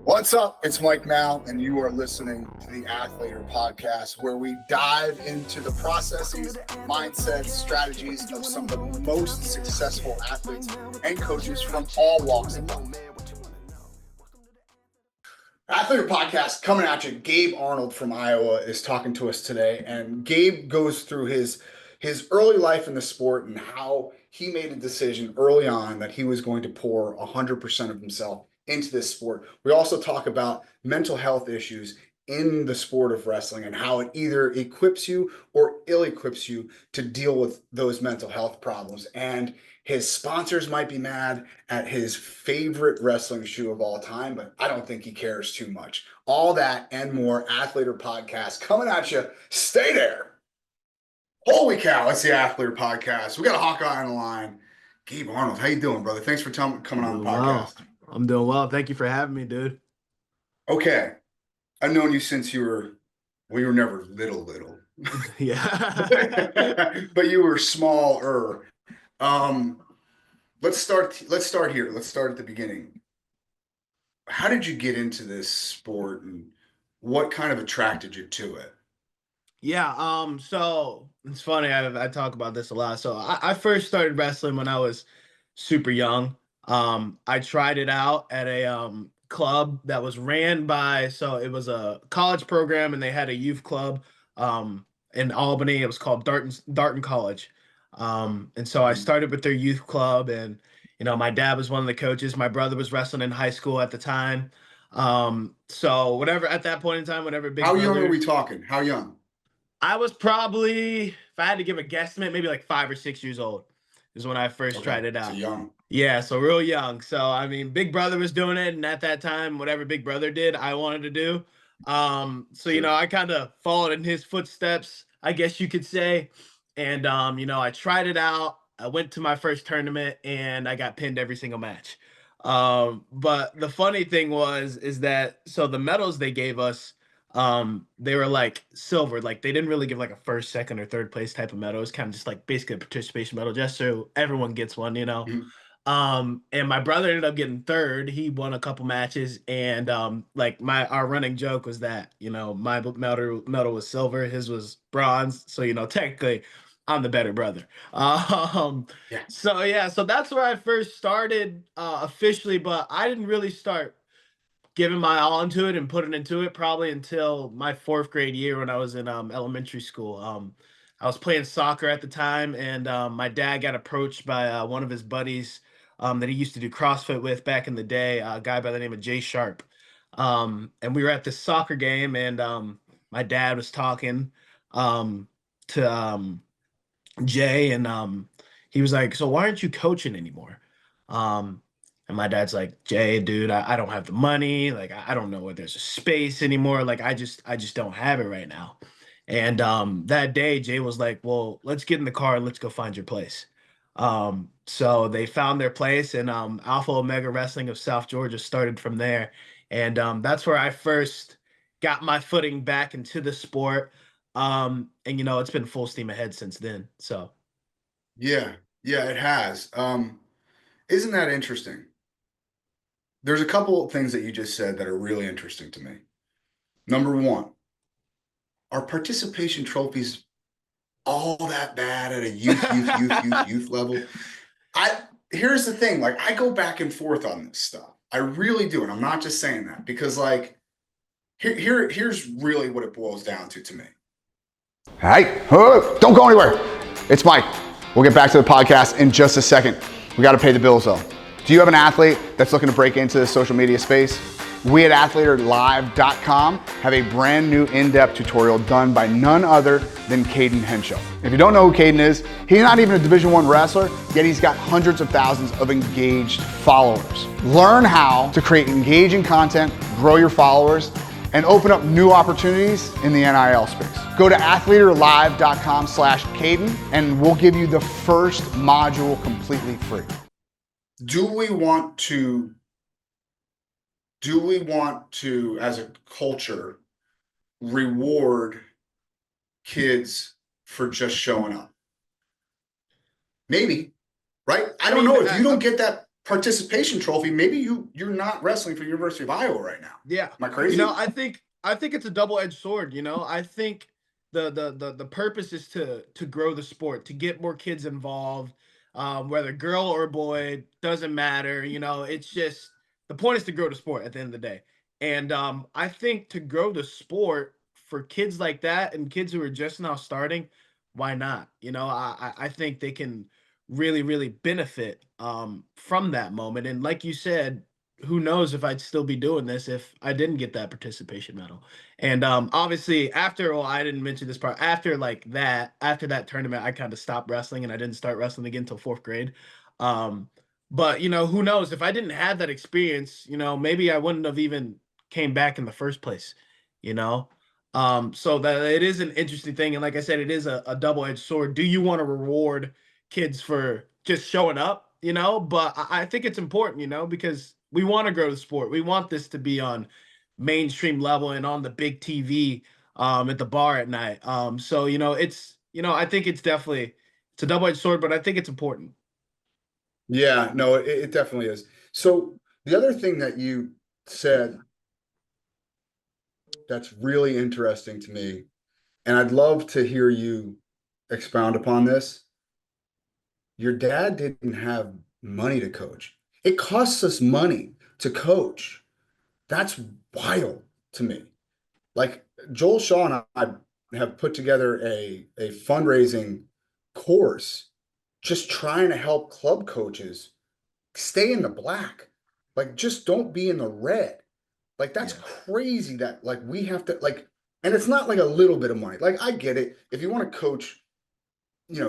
What's up? It's Mike Mal, and you are listening to the Athletor Podcast, where we dive into the processes, mindsets, strategies of some of the most successful athletes and coaches from all walks of life. Athletor Podcast coming at you. Gabe Arnold from Iowa is talking to us today, and Gabe goes through his early life in the sport and how he made a decision early on that he was going to pour 100% of himself into this sport. We also talk about mental health issues in the sport of wrestling and how it either equips you or ill-equips you to deal with those mental health problems. And his sponsors might be mad at his favorite wrestling shoe of all time, but I don't think he cares too much. All that and more. Athletor Podcast coming at you. Stay there. Holy cow, it's the Athletor Podcast. We got a Hawkeye on the line. Gabe Arnold, how you doing, brother? Thanks for coming on the podcast. Well. I'm doing well. Thank you for having me, dude. Okay. I've known you since you were never little. Yeah. But you were smaller. Let's start here. Let's start at the beginning. How did you get into this sport and what kind of attracted you to it? Yeah, so it's funny, I talk about this a lot. So I first started wrestling when I was super young. I tried it out at a club that was ran by, so it was a college program and they had a youth club in Albany. It was called Darton College. And so I started with their youth club, and my dad was one of the coaches. My brother was wrestling in high school at the time. So whatever at that point in time, whatever big How brother, young are we talking? How young? I was probably, if I had to give a guesstimate, maybe like 5 or 6 years old is when I first tried it out. So young. Yeah, so real young. So I mean, Big Brother was doing it, and at that time, whatever Big Brother did, I wanted to do. So Sure. I kind of followed in his footsteps, I guess you could say. And I tried it out. I went to my first tournament, and I got pinned every single match. But the funny thing is that so the medals they gave us, they were like silver, like they didn't really give like a first, second, or third place type of medal. It was kind of just like basically a participation medal, just so everyone gets one. And my brother ended up getting third. He won a couple matches, and like our running joke was that my medal was silver, his was bronze. So technically, I'm the better brother. Yeah. So that's where I first started officially, but I didn't really start giving my all into it and putting into it probably until my 4th grade year when I was in elementary school. I was playing soccer at the time, and my dad got approached by one of his buddies that he used to do CrossFit with back in the day, a guy by the name of Jay Sharp. And we were at this soccer game, and my dad was talking to Jay, and he was like, "So why aren't you coaching anymore?" And my dad's like, "Jay, dude, I don't have the money. Like, I don't know where there's a space anymore. Like, I just don't have it right now." And that day, Jay was like, "Well, let's get in the car and let's go find your place." So they found their place, and Alpha Omega Wrestling of South Georgia started from there. And that's where I first got my footing back into the sport. And it's been full steam ahead since then. So Yeah, it has. Isn't that interesting? There's a couple of things that you just said that are really interesting to me. Number one, are participation trophies all that bad at a youth level? Here's the thing, like I go back and forth on this stuff. I really do, and I'm not just saying that because like here's really what it boils down to me. Hey, don't go anywhere. It's Mike. We'll get back to the podcast in just a second. We got to pay the bills though. Do you have an athlete that's looking to break into the social media space? We at AthletorLive.com have a brand new in-depth tutorial done by none other than Caden Henshaw. If you don't know who Caden is, he's not even a Division I wrestler, yet he's got hundreds of thousands of engaged followers. Learn how to create engaging content, grow your followers, and open up new opportunities in the NIL space. Go to AthletorLive.com/Caden and we'll give you the first module completely free. Do we want to, as a culture, reward kids for just showing up? Maybe, right? I don't know. If you don't get that participation trophy, maybe you're not wrestling for University of Iowa right now. Yeah. Am I crazy? I think it's a double-edged sword, I think the purpose is to grow the sport, to get more kids involved, whether girl or boy, doesn't matter, it's just the point is to grow the sport at the end of the day. And I think to grow the sport for kids like that and kids who are just now starting, why not? I think they can really, really benefit from that moment. And like you said, who knows if I'd still be doing this if I didn't get that participation medal. And obviously after, well, I didn't mention this part, after that tournament, I kind of stopped wrestling and I didn't start wrestling again until fourth grade. But who knows if I didn't have that experience, maybe I wouldn't have even came back in the first place, you know. So that it is an interesting thing. And like I said, it is a double-edged sword. Do you want to reward kids for just showing up, but I think it's important, because we want to grow the sport. We want this to be on mainstream level and on the big TV at the bar at night. So I think it's a double-edged sword, but I think it's important. Yeah, no, it definitely is. So the other thing that you said that's really interesting to me, and I'd love to hear you expound upon this. Your dad didn't have money to coach. It costs us money to coach. That's wild to me. Like Joel Shaw and I have put together a fundraising course just trying to help club coaches stay in the black. Like just don't be in the red. Like that's Yeah. crazy that like we have to like, and it's not like a little bit of money. Like I get it. If you want to coach,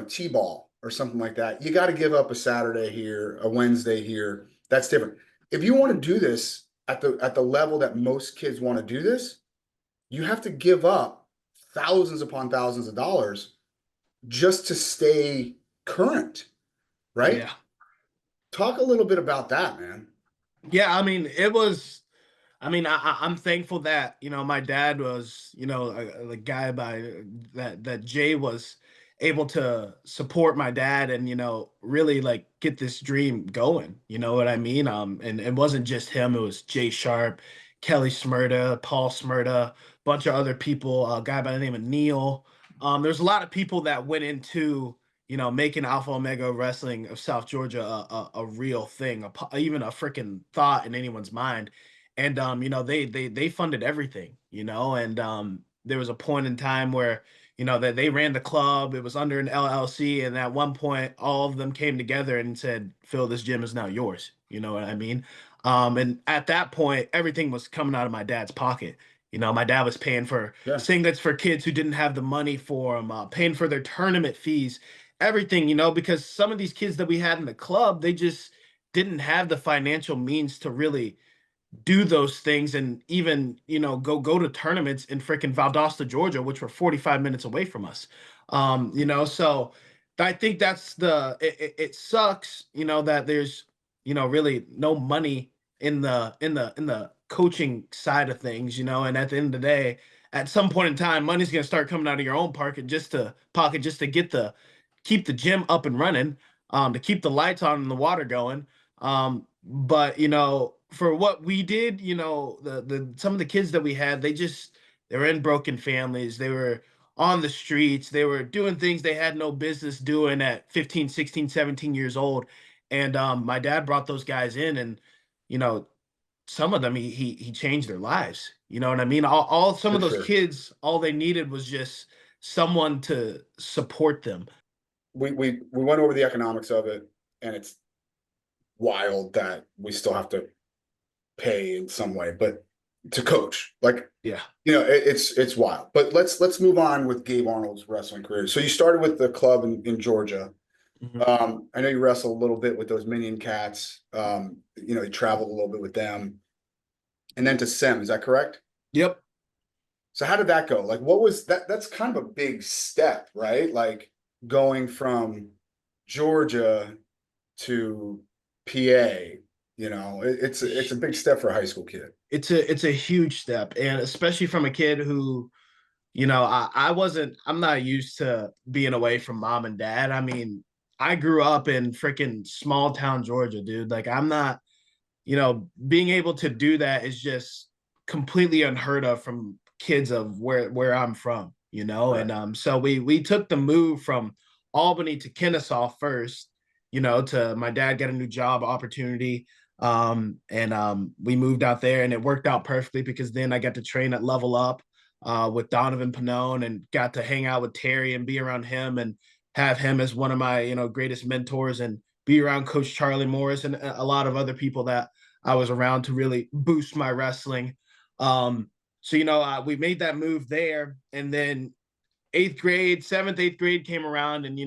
T-ball or something like that, you got to give up a Saturday here, a Wednesday here. That's different. If you want to do this at the level that most kids want to do this, you have to give up thousands upon thousands of dollars just to stay current, right? Yeah. Talk a little bit about that, man. Yeah, I'm thankful that my dad was a guy by that Jay was able to support my dad and really like get this dream going. You know what I mean? And it wasn't just him; it was Jay Sharp, Kelly Smyrda, Paul Smyrda, bunch of other people. A guy by the name of Neil. There's a lot of people that went into making Alpha Omega Wrestling of South Georgia a real thing, even a freaking thought in anyone's mind. And they funded everything, and there was a point in time where that they ran the club. It was under an LLC, and at one point all of them came together and said, Phil, this gym is now yours. You know what I mean? And at that point everything was coming out of my dad's pocket. My dad was paying for Yeah. singlets for kids who didn't have the money for them, paying for their tournament fees, everything, because some of these kids that we had in the club, they just didn't have the financial means to really do those things and even go to tournaments in freaking Valdosta, Georgia, which were 45 minutes away from us. So I think that's it sucks, that there's really no money in the coaching side of things, and at the end of the day, at some point in time, money's going to start coming out of your own pocket just to keep the gym up and running, to keep the lights on and the water going. But for what we did, the some of the kids that we had, they were in broken families. They were on the streets. They were doing things they had no business doing at 15, 16, 17 years old. And my dad brought those guys in, and you know, some of them he changed their lives. You know what I mean? All some For of those sure. kids, all they needed was just someone to support them. We went over the economics of it, and it's wild that we still have to pay in some way, but to coach, like Yeah. it's wild. But let's move on with Gabe Arnold's wrestling career. So you started with the club in Georgia. Mhm. I know you wrestled a little bit with those Minion Cats. You traveled a little bit with them, and then to Sem. Is that correct? Yep. So how did that go? Like, what was that? That's kind of a big step, right? Like going from Georgia to PA. It's a big step for a high school kid. It's a huge step, and especially from a kid who I'm not used to being away from mom and dad. I mean, I grew up in freaking small town Georgia, dude. Like I'm not, being able to do that is just completely unheard of from kids of where I'm from, Right. and so we took the move from Albany to Kennesaw first, to my dad got a new job opportunity, and we moved out there, and it worked out perfectly because then I got to train at Level Up with Donovan Pannone, and got to hang out with Terry and be around him and have him as one of my greatest mentors, and be around Coach Charlie Morris and a lot of other people that I was around to really boost my wrestling. So we made that move there, and then seventh, eighth grade came around, and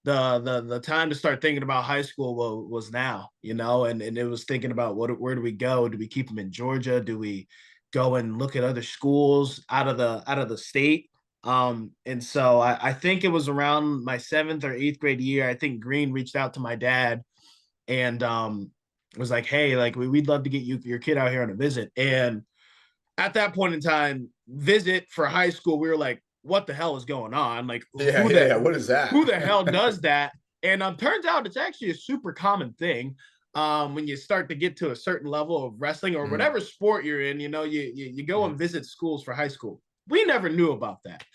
the time to start thinking about high school was now, and it was thinking about where do we go? Do we keep them in Georgia? Do we go and look at other schools out of the state? And so I think it was around my seventh or eighth grade year. I think Green reached out to my dad and was like, "Hey, like we'd love to get your kid out here on a visit." And at that point in time, visit for high school, we were like, "What the hell is going on? Like, Yeah, yeah, yeah. What is that? who the hell does that?" And turns out it's actually a super common thing. When you start to get to a certain level of wrestling or Mhm. whatever sport you're in, you go and visit schools for high school. We never knew about that.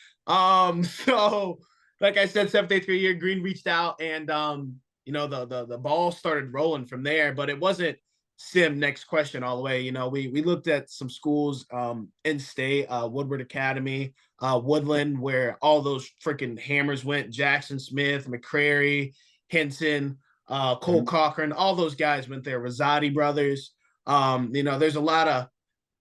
So like I said, seventh, eighth grade year, Green reached out, and the ball started rolling from there, but it wasn't sim next question all the way. We looked at some schools in state, Woodward Academy, Woodland, where all those freaking hammers went, Jackson Smith, McCrary, Henson, Cole Mhm. Cochran, all those guys went there, Rosati brothers. There's a lot of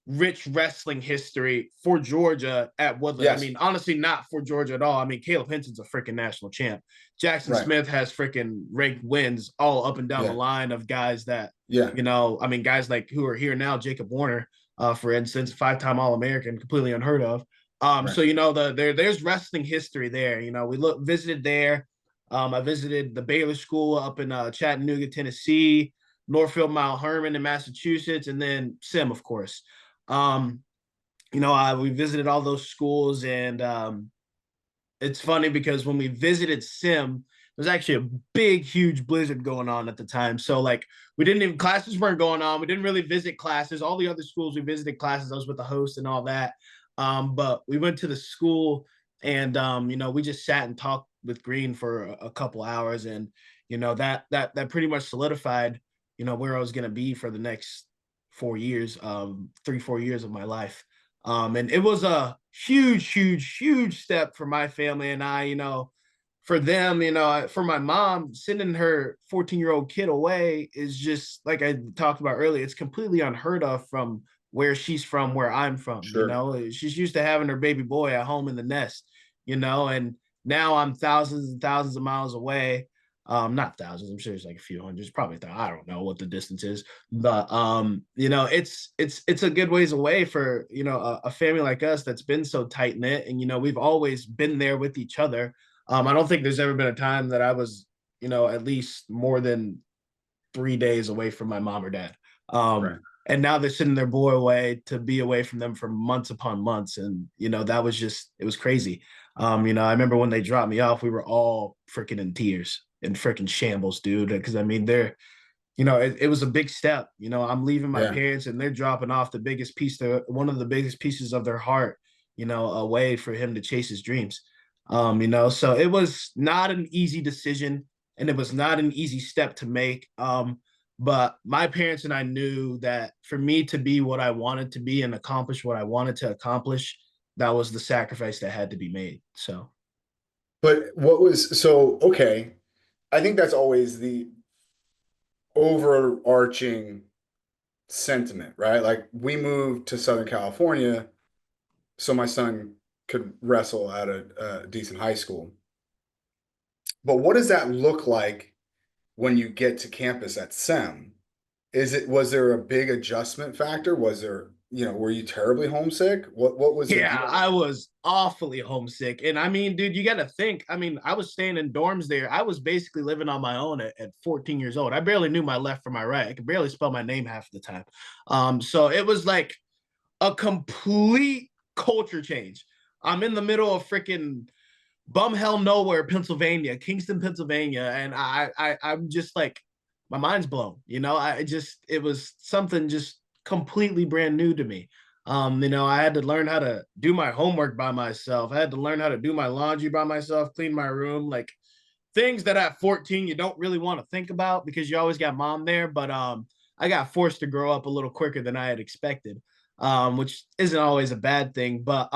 rich wrestling history for Georgia at Woodland. I Yes. mean, honestly, not for Georgia at all. I mean, Caleb Henson's a freaking national champ. Jackson Right. Smith has freaking ranked wins all up and down the Yeah. line of guys that, Yeah. I mean, guys like who are here now, Jacob Warner, for instance, 5-time All-American, completely unheard of. Right. So there's wrestling history there. We visited there. I visited the Baylor School up in Chattanooga, Tennessee, Northfield Mount Herman in Massachusetts, and then Sim, of course. Um, we visited all those schools, and it's funny because when we visited Sim, there's actually a big, huge blizzard going on at the time. So like we didn't even classes weren't going on. We didn't really visit classes. All the other schools we visited classes. I was with the host and all that. But we went to the school, and we just sat and talked with Green for a couple hours, and that pretty much solidified where I was gonna be for the next 4 years, 3-4 years of my life. And it was a huge, huge, huge step for my family and I, for them, for my mom, sending her 14-year-old kid away is just like I talked about earlier. It's completely unheard of from where she's from, where I'm from. Sure. She's used to having her baby boy at home in the nest, and now I'm thousands and thousands of miles away. Not thousands, I'm sure it's like a few hundreds, probably I don't know what the distance is, but it's a good ways away for a family like us that's been so tight knit, and we've always been there with each other. I don't think there's ever been a time that I was at least more than 3 days away from my mom or dad. Right. And now they're sending their boy away to be away from them for months upon months, and that was just it was crazy. I remember when they dropped me off, we were all freaking in tears and freaking shambles, dude. Because I mean, it was a big step. I'm leaving my Yeah. parents, and they're dropping off one of the biggest pieces of their heart, away for him to chase his dreams. So it was not an easy decision, and it was not an easy step to make. But my parents and I knew that for me to be what I wanted to be and accomplish what I wanted to accomplish, that was the sacrifice that had to be made. So But what was so okay? I think that's always the overarching sentiment, right? Like we moved to Southern California so my son could wrestle at a decent high school. But what does that look like when you get to campus at SEM? Was there a big adjustment factor? Was there, were you terribly homesick? What was the yeah, deal I there? was awfully homesick. And I mean, dude, you got to think. I mean, I was staying in dorms there. I was basically living on my own at 14 years old. I barely knew my left from my right. I could barely spell my name half the time. So it was like a complete culture change. I'm in the middle of freaking bum hell nowhere, Pennsylvania, Kingston, Pennsylvania, and I'm just like, my mind's blown. It was something just completely brand new to me. I had to learn how to do my homework by myself. I had to learn how to do my laundry by myself, clean my room, like things that at 14 you don't really want to think about because you always got mom there. But I got forced to grow up a little quicker than I had expected, which isn't always a bad thing. But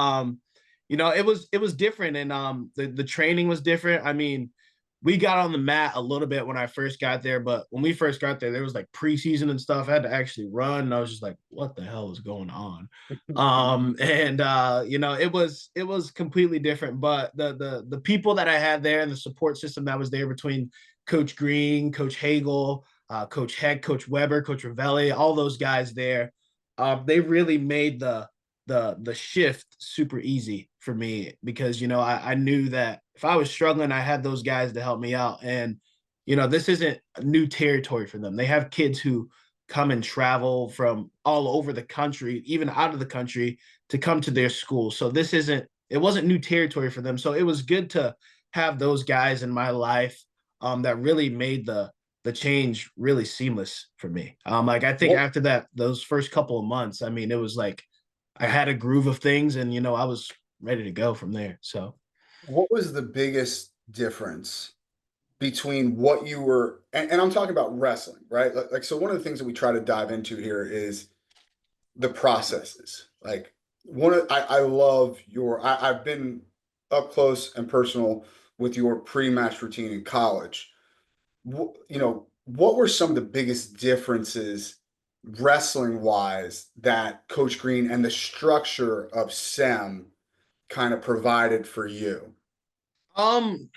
it was different, and the training was different. I mean, we got on the mat a little bit when I first got there, but when we first got there was like preseason and stuff. I had to actually run, and I was just like, what the hell is going on? And it was completely different. But the people that I had there and the support system that was there between Coach Green, Coach Hagel, Coach Heck, Coach Weber, Coach Ravelli, all those guys there, they really made the shift super easy for me because I knew that if I was struggling, I had those guys to help me out. And this isn't new territory for them. They have kids who come and travel from all over the country, even out of the country, to come to their school. So it wasn't new territory for them. So it was good to have those guys in my life that really made the change really seamless for me. Like I think What after that, those first couple of months, I mean, it was like I had a groove of things, and I was ready to go from there. So, what was the biggest difference between what you were, and I'm talking about wrestling, right? Like, so one of the things that we try to dive into here is the processes. Like I love I've been up close and personal with your pre-match routine in college. What were some of the biggest differences wrestling wise that Coach Green and the structure of SEM kind of provided for you? um,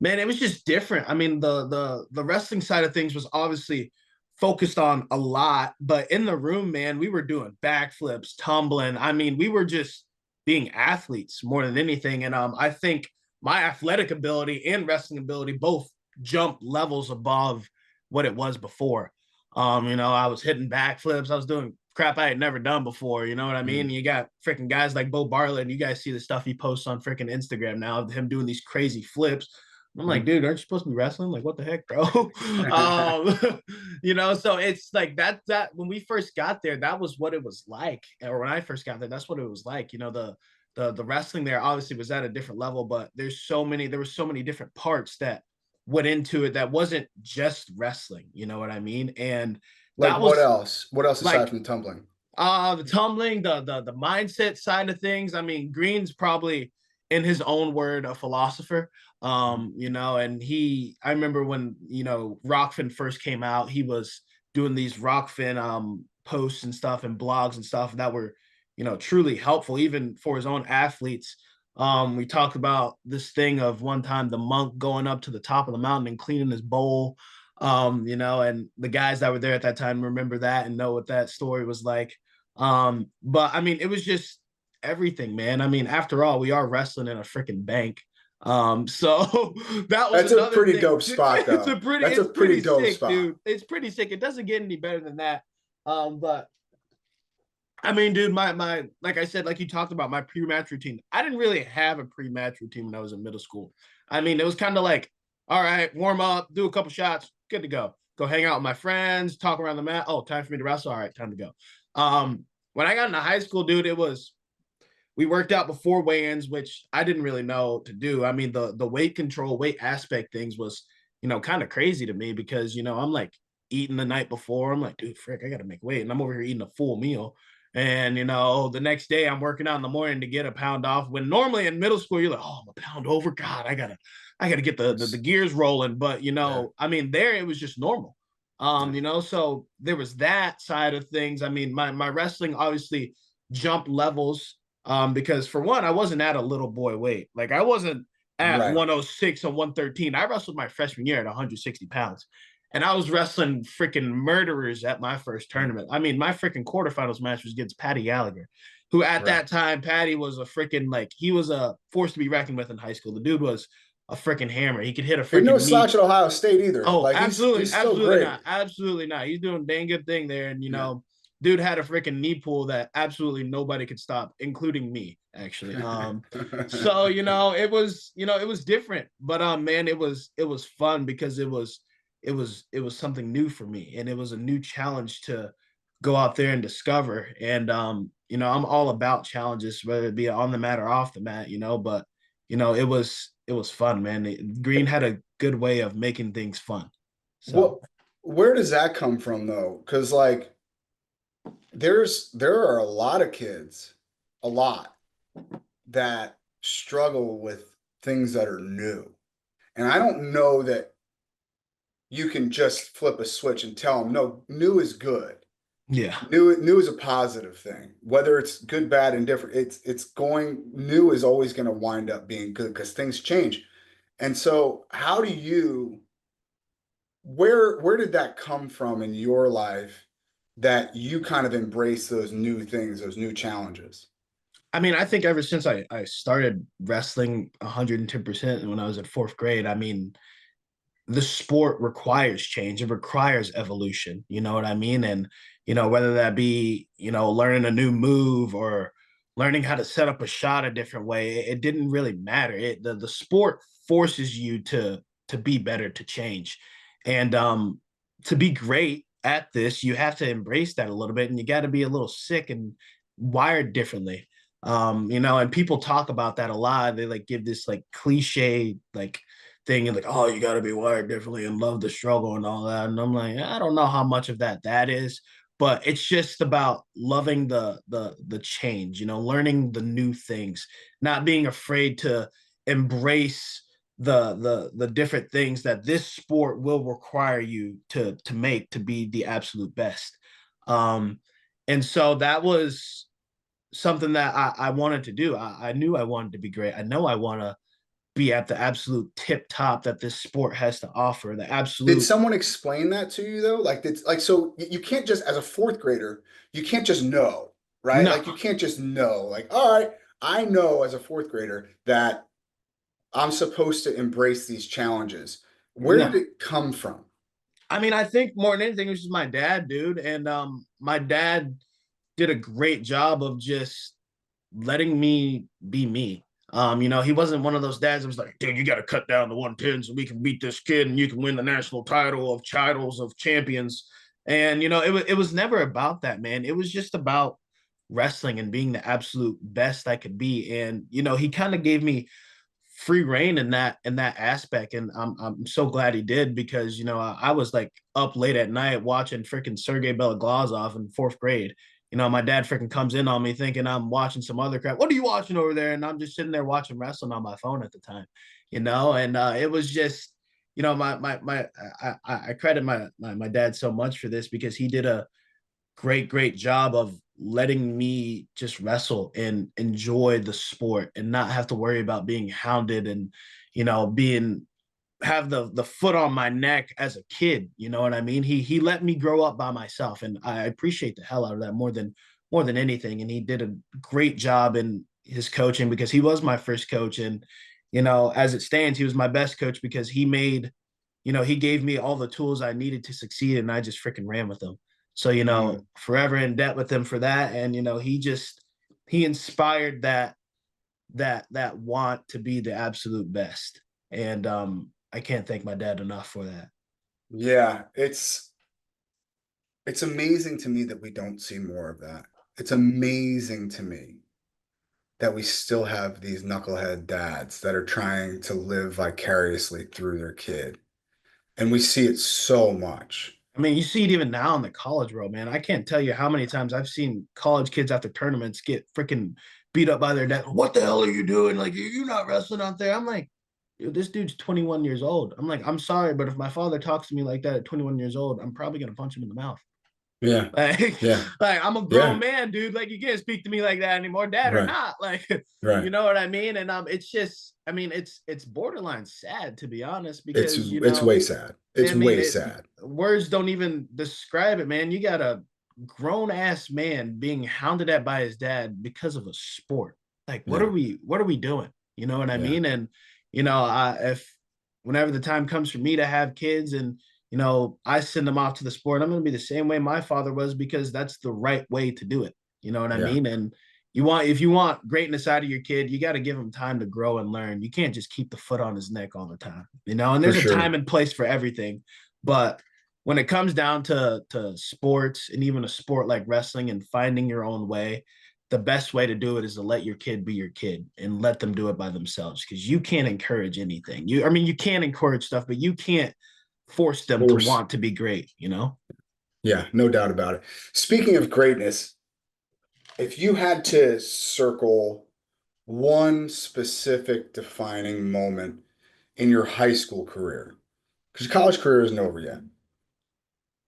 man, it was just different. I mean, the wrestling side of things was obviously focused on a lot, but in the room, man, we were doing backflips, tumbling. I mean, we were just being athletes more than anything. And I think my athletic ability and wrestling ability both jumped levels above what it was before. I was hitting backflips, I was doing crap I had never done before. You know what I mean? Mm. You got freaking guys like Bo Bartlett, and you guys see the stuff he posts on freaking Instagram now of him doing these crazy flips. I'm like, dude, aren't you supposed to be wrestling? Like, what the heck, bro? So it's like that when we first got there, that was what it was like. Or when I first got there, that's what it was like. The wrestling there obviously was at a different level, but there were so many different parts that went into it that wasn't just wrestling. You know what I mean? And Like that what was else? What else aside like from the tumbling? the tumbling, the mindset side of things. I mean, Green's probably in his own word a philosopher. And I remember when Rockfin first came out, he was doing these Rockfin posts and stuff and blogs and stuff that were truly helpful even for his own athletes. We talked about this thing of one time the monk going up to the top of the mountain and cleaning his bowl. And the guys that were there at that time remember that and know what that story was like. But I mean, it was just everything, man. I mean, after all, we are wrestling in a freaking bank. So that was That's a another pretty thing. dope spot, though. That's a It's pretty pretty dope sick, spot. dude. It's pretty sick. It doesn't get any better than that. But I mean, dude, my like I said, like you talked about my pre-match routine. I didn't really have a pre-match routine when I was in middle school. I mean, it was kind of like, all right, warm up, do a couple shots, good to go. Go hang out with my friends, talk around the mat. Oh, time for me to wrestle. All right, time to go. When I got into high school, dude, we worked out before weigh-ins, which I didn't really know to do. I mean, the weight control, weight aspect things was, kind of crazy to me because, I'm like eating the night before. I'm like, dude, frick, I got to make weight. And I'm over here eating a full meal. And, the next day I'm working out in the morning to get a pound off when normally in middle school, you're like, oh, I'm a pound over. God, I gotta get the gears rolling. But, Yeah. I mean, there it was just normal. Yeah. So there was that side of things. I mean, my wrestling obviously jumped levels because for one, I wasn't at a little boy weight. Like I wasn't at Right. 106 or 113. I wrestled my freshman year at 160 pounds. And I was wrestling freaking murderers at my first tournament. I mean, my freaking quarterfinals match was against Patty Gallagher, who at Right. that time, Patty was a freaking he was a force to be reckoned with in high school. The dude was a freaking hammer. He could hit a And no freaking knee. slouch at Ohio State either. Oh, Like absolutely, he's still absolutely great. not, absolutely not. He's doing a dang good thing there, and Yeah. dude had a freaking knee pull that absolutely nobody could stop, including me, actually. So it was different, but man, it was fun because it was something new for me, and it was a new challenge to go out there and discover. And I'm all about challenges, whether it be on the mat or off the mat, but it was fun, man. Green had a good way of making things fun. What, So where does that come from though? Because like there are a lot of kids, a lot that struggle with things that are new. And I don't know that you can just flip a switch and tell them, no, new is good. yeah. New is a positive thing. Whether it's good, bad, and different, it's going new is always going to wind up being good because things change. And so how do you where did that come from in your life that you kind of embrace those new things, those new challenges? I mean, I think ever since I started wrestling 110% when I was in fourth grade, I mean, the sport requires change. It requires evolution. You know what I mean? And, whether that be, learning a new move or learning how to set up a shot a different way, it didn't really matter. The sport forces you to be better, to change. And to be great at this, you have to embrace that a little bit, and you got to be a little sick and wired differently. And people talk about that a lot. They like give this like cliche like thing and like, oh, you got to be wired differently and love the struggle and all that. And I'm like, I don't know how much of that is, but it's just about loving the change, learning the new things, not being afraid to embrace the different things that this sport will require you to make to be the absolute best. Um, and so that was something that I wanted to do. I knew I wanted to be great. I know I want to be at the absolute tip top that this sport has to offer. The Did absolute someone explain that to you though? Like it's like so you can't just as a fourth grader, you can't just know, right? no. Like you can't just know, like, all right, I know as a fourth grader that I'm supposed to embrace these challenges. Where did No. it come from? I mean, I think more than anything, it was just my dad, dude. And my dad did a great job of just letting me be me. He wasn't one of those dads that was like, dude, you got to cut down to 110 so we can beat this kid and you can win the national title of titles of champions. And, it was never about that, man. It was just about wrestling and being the absolute best I could be. And, he kind of gave me free reign in that aspect, and I'm so glad he did because I was like up late at night watching freaking Sergey Beloglazov in fourth grade. My dad freaking comes in on me thinking I'm watching some other crap. What are you watching over there? And I'm just sitting there watching wrestling on my phone at the time, and it was just my I credit my dad so much for this because he did a great job of letting me just wrestle and enjoy the sport and not have to worry about being hounded and being have the foot on my neck as a kid. You know what I mean? He let me grow up by myself, and I appreciate the hell out of that more than anything. And he did a great job in his coaching because he was my first coach, and as it stands, he was my best coach because he gave me all the tools I needed to succeed, and I just freaking ran with them. So, Mm. forever in debt with him for that. And, he inspired that want to be the absolute best. And I can't thank my dad enough for that. Yeah, it's amazing to me that we don't see more of that. It's amazing to me that we still have these knucklehead dads that are trying to live vicariously through their kid. And we see it so much. I mean, you see it even now in the college world, man. I can't tell you how many times I've seen college kids after tournaments get freaking beat up by their dad. What the hell are you doing? Like, you're not wrestling out there. I'm like, this dude's 21 years old. I'm like, I'm sorry, but if my father talks to me like that at 21 years old, I'm probably gonna punch him in the mouth. Yeah, Like, yeah, like I'm a grown yeah. man, dude. Like, you can't speak to me like that anymore, dad or Right, not. Like, you right. know what I mean? And it's just, I mean, it's borderline sad to be honest, It's because it's way sad. It's I mean, way sad. words don't even describe it, man. You got a grown ass man being hounded at by his dad because of a sport. Like, Yeah, what are we doing? You know what I yeah. mean? And if whenever the time comes for me to have kids, and I send them off to the sport. I'm going to be the same way my father was, because that's the right way to do it. You know what I Yeah, mean? And if you want greatness out of your kid, you got to give him time to grow and learn. You can't just keep the foot on his neck all the time, and for there's a sure. time and place for everything. But when it comes down to sports, and even a sport like wrestling, and finding your own way, the best way to do it is to let your kid be your kid and let them do it by themselves, because you can't encourage anything. You can encourage stuff, but you can't force them to Force. want to be great. Yeah, no doubt about it. Speaking of greatness, if you had to circle one specific defining moment in your high school career, because your college career isn't over yet.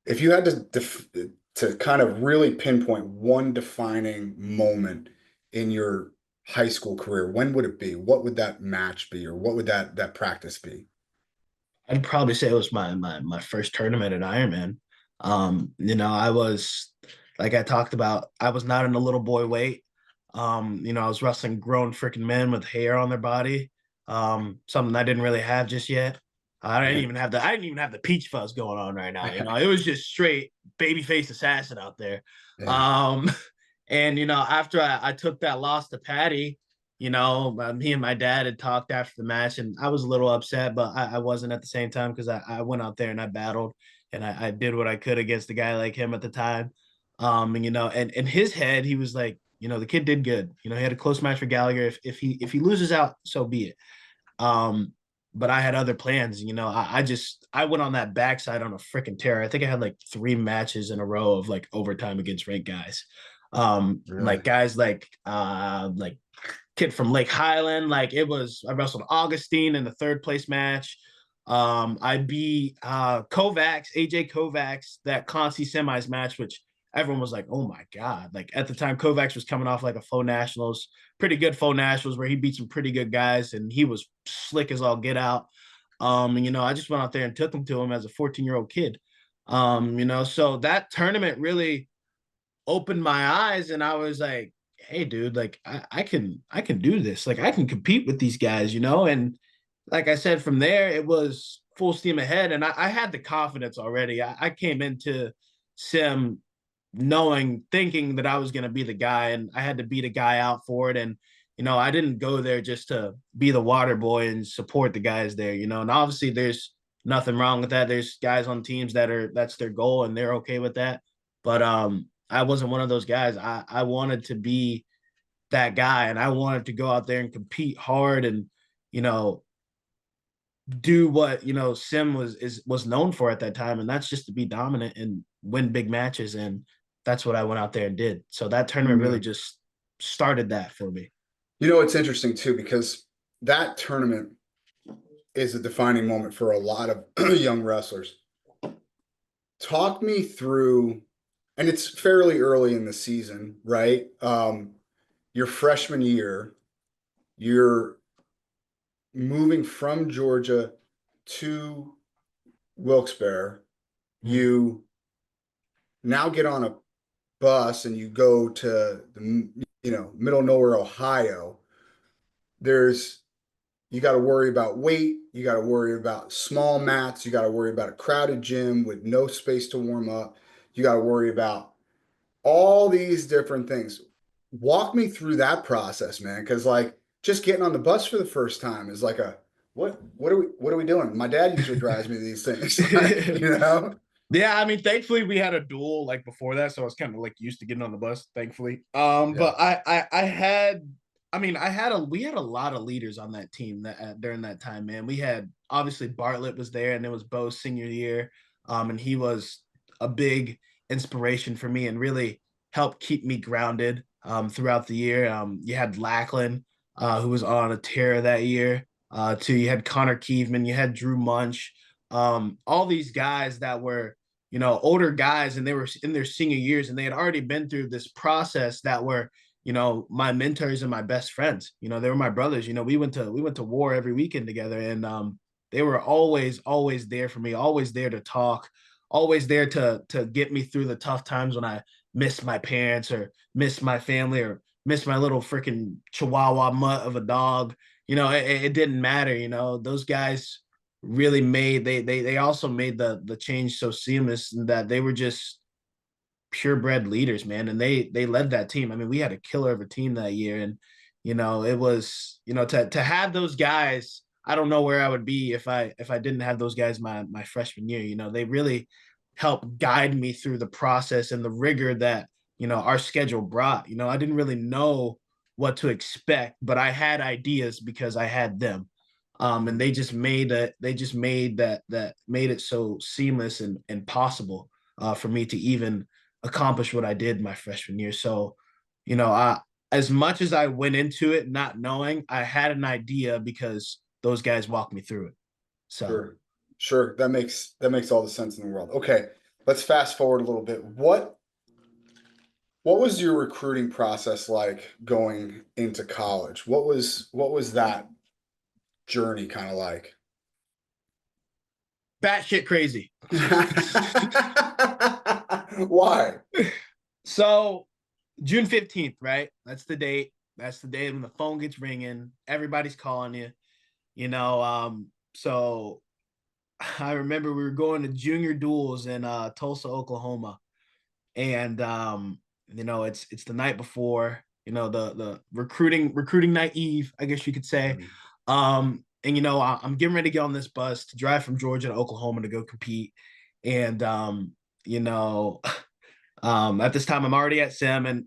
If you had to kind of really pinpoint one defining moment in your high school career, when would it be? What would that match be, or what would that practice be? I'd probably say it was my first tournament at Ironman. I was, like I talked about, I was not in a little boy weight. I was wrestling grown freaking men with hair on their body. Something I didn't really have just yet. Yeah. I didn't even have the peach fuzz going on right now. It was just straight babyface assassin out there. Yeah. Um, and after I took that loss to Patty, me and my dad had talked after the match, and I was a little upset, but I wasn't at the same time, because I went out there and I battled, and I did what I could against a guy like him at the time. And in his head, he was like, the kid did good. He had a close match for Gallagher. If he loses out, so be it. Um, but I had other plans. I went on that backside on a freaking tear. I think I had like 3 matches in a row of like overtime against ranked guys. Really? Like guys like kid from Lake Highland. Like I wrestled Augustine in the third place match. I beat Kovacs, AJ Kovacs, that Conci semis match, which everyone was like, oh my God. Like at the time, Kovacs was coming off like a faux nationals, pretty good faux nationals, where he beat some pretty good guys, and he was slick as all get out. I just went out there and took him to him as a 14-year-old kid. So that tournament really opened my eyes, and I was like, hey dude, like I can do this. Like I can compete with these guys. And like I said, from there it was full steam ahead, and I had the confidence already. I came into sim thinking that I was going to be the guy, and I had to beat a guy out for it. And I didn't go there just to be the water boy and support the guys there. And obviously there's nothing wrong with that. There's guys on teams that's their goal and they're okay with that. But I wasn't one of those guys. I wanted to be that guy, and I wanted to go out there and compete hard, and you know do what Sim was known for at that time, and that's just to be dominant and win big matches. And that's what I went out there and did. So that tournament really Yeah. just started that for me. It's interesting too, because that tournament is a defining moment for a lot of young wrestlers. Talk me through, and it's fairly early in the season, right? Your freshman year, you're moving from Georgia to Wilkes-Barre. Mhm. You now get on a bus and you go to the middle of nowhere, Ohio. There's You got to worry about weight. You got to worry about small mats. You got to worry about a crowded gym with no space to warm up. You got to worry about all these different things. Walk me through that process, man. Because like just getting on the bus for the first time is like a what are we doing? My dad usually drives me to these things, like. Yeah, I mean, thankfully we had a duel like before that, so I was kind of like used to getting on the bus, thankfully. Yeah, But I had, I mean, we had a lot of leaders on that team that during that time, man. We had obviously Bartlett was there, and it was Bo's senior year, and he was a big inspiration for me and really helped keep me grounded throughout the year. You had Lackland, who was on a tear that year. Too, you had Connor Keeveman, you had Drew Munch, all these guys that were older guys, and they were in their senior years, and they had already been through this process, that were my mentors and my best friends. They were my brothers. We went to war every weekend together, and they were always there for me, always there to talk, always there to get me through the tough times when I missed my parents, or missed my family, or missed my little freaking chihuahua mutt of a dog. It didn't matter. Those guys really made they also made the change so seamless that they were just purebred leaders, man, and they led that team. I mean, we had a killer of a team that year, and it was to have those guys. I don't know where I would be if I didn't have those guys my freshman year. They really helped guide me through the process and the rigor that our schedule brought. I didn't really know what to expect, but I had ideas because I had them. And they just made it. They just made that made it so seamless and possible for me to even accomplish what I did my freshman year. So, as much as I went into it not knowing, I had an idea because those guys walked me through it. So, Sure. That makes all the sense in the world. Okay, let's fast forward a little bit. What was your recruiting process like going into college? What was that journey kind of like? batshit crazy. Why? So, June 15th, right? That's the date. That's the day when the phone gets ringing. Everybody's calling you. So I remember we were going to junior duels in Tulsa, Oklahoma, and it's the night before, the recruiting night eve, I guess you could say. And I'm getting ready to get on this bus to drive from Georgia to Oklahoma to go compete, and you know at this time I'm already at Sim, and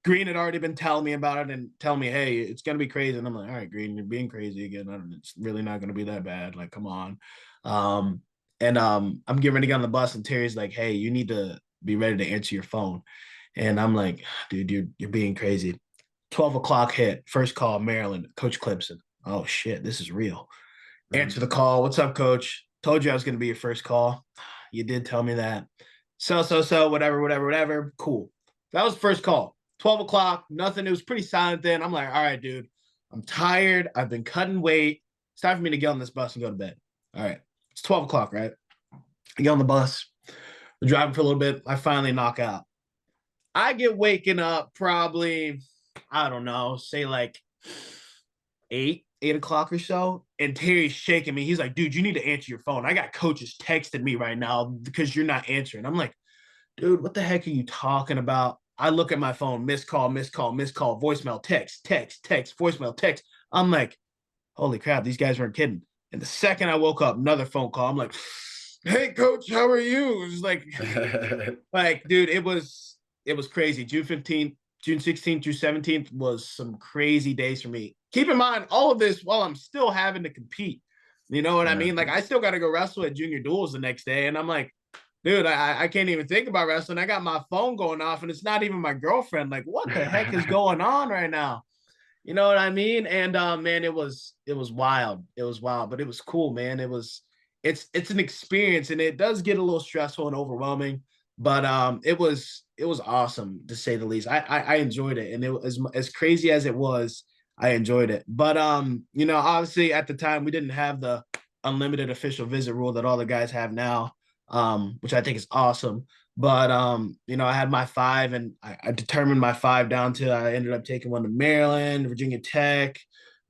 Green had already been telling me about it and telling me, hey, it's gonna be crazy. And I'm like, all right, Green, you're being crazy again. It's really not gonna be that bad. Like, come on. I'm getting ready to get on the bus, and Terry's like, hey, you need to be ready to answer your phone. And I'm like, dude, you're being crazy. 12 o'clock hit, first call, Maryland, Coach Clemson. Oh shit, this is real. Answer the call. What's up, coach? Told you I was gonna be your first call. You did tell me that. So, whatever. Cool. That was first call. 12 o'clock, nothing. It was pretty silent then. I'm like, all right, dude, I'm tired. I've been cutting weight. It's time for me to get on this bus and go to bed. All right. It's 12 o'clock, right? I get on the bus. We're driving for a little bit. I finally knock out. I get waking up probably, I don't know, say like 8 o'clock or so. And Terry's shaking me. He's like, dude, you need to answer your phone. I got coaches texting me right now because you're not answering. I'm like, dude, what the heck are you talking about? I look at my phone, missed call, voicemail, text, voicemail, text. I'm like, holy crap, these guys weren't kidding. And the second I woke up, another phone call. I'm like, hey, coach, how are you? It was like, dude, it was crazy. June 15th, June 16th through 17th was some crazy days for me. Keep in mind, all of this while I'm still having to compete. You know what I mean? Like, I still got to go wrestle at junior duels the next day. And I'm like, dude, I can't even think about wrestling. I got my phone going off and it's not even my girlfriend. Like, what the heck is going on right now? You know what I mean? And man, it was wild. It was wild, but it was cool, man. It's an experience, and it does get a little stressful and overwhelming, but it was awesome to say the least. I enjoyed it, and it was as crazy as it was. I enjoyed it, but obviously at the time we didn't have the unlimited official visit rule that all the guys have now, which I think is awesome. But I had my five, and I determined my five down to I ended up taking one to Maryland, Virginia Tech,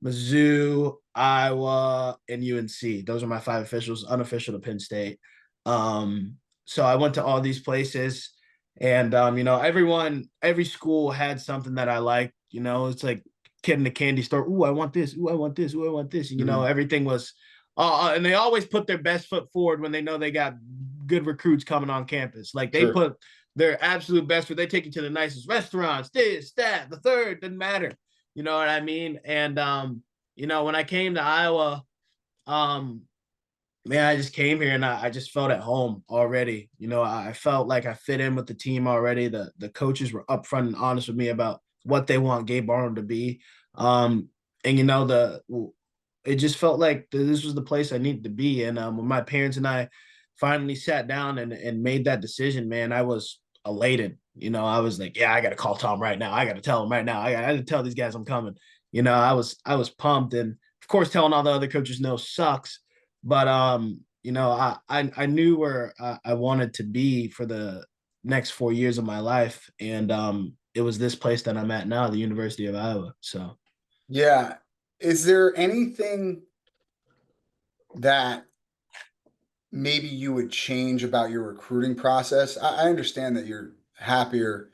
Mizzou, Iowa, and UNC. Those are my five officials, unofficial to Penn State. So I went to all these places, and every school had something that I liked. It's like kid in the candy store. Ooh, I want this. Ooh, I want this. Ooh, I want this. Everything was. And they always put their best foot forward when they know they got good recruits coming on campus. Like they put their absolute best foot. They take you to the nicest restaurants, this, that, the third, doesn't matter. You know what I mean? And when I came to Iowa, um, man, I just came here and I just felt at home already. I felt like I fit in with the team already. The coaches were upfront and honest with me about what they want Gabe Arnold to be. And it just felt like this was the place I needed to be. And when my parents and I finally sat down and made that decision, man, I was elated. I was like, yeah, I got to call Tom right now. I got to tell him right now. I got to tell these guys I'm coming. I was pumped, and of course, telling all the other coaches no sucks. But I knew where I wanted to be for the next 4 years of my life, and it was this place that I'm at now, the University of Iowa. So Yeah. Is there anything that maybe you would change about your recruiting process? I understand that you're happier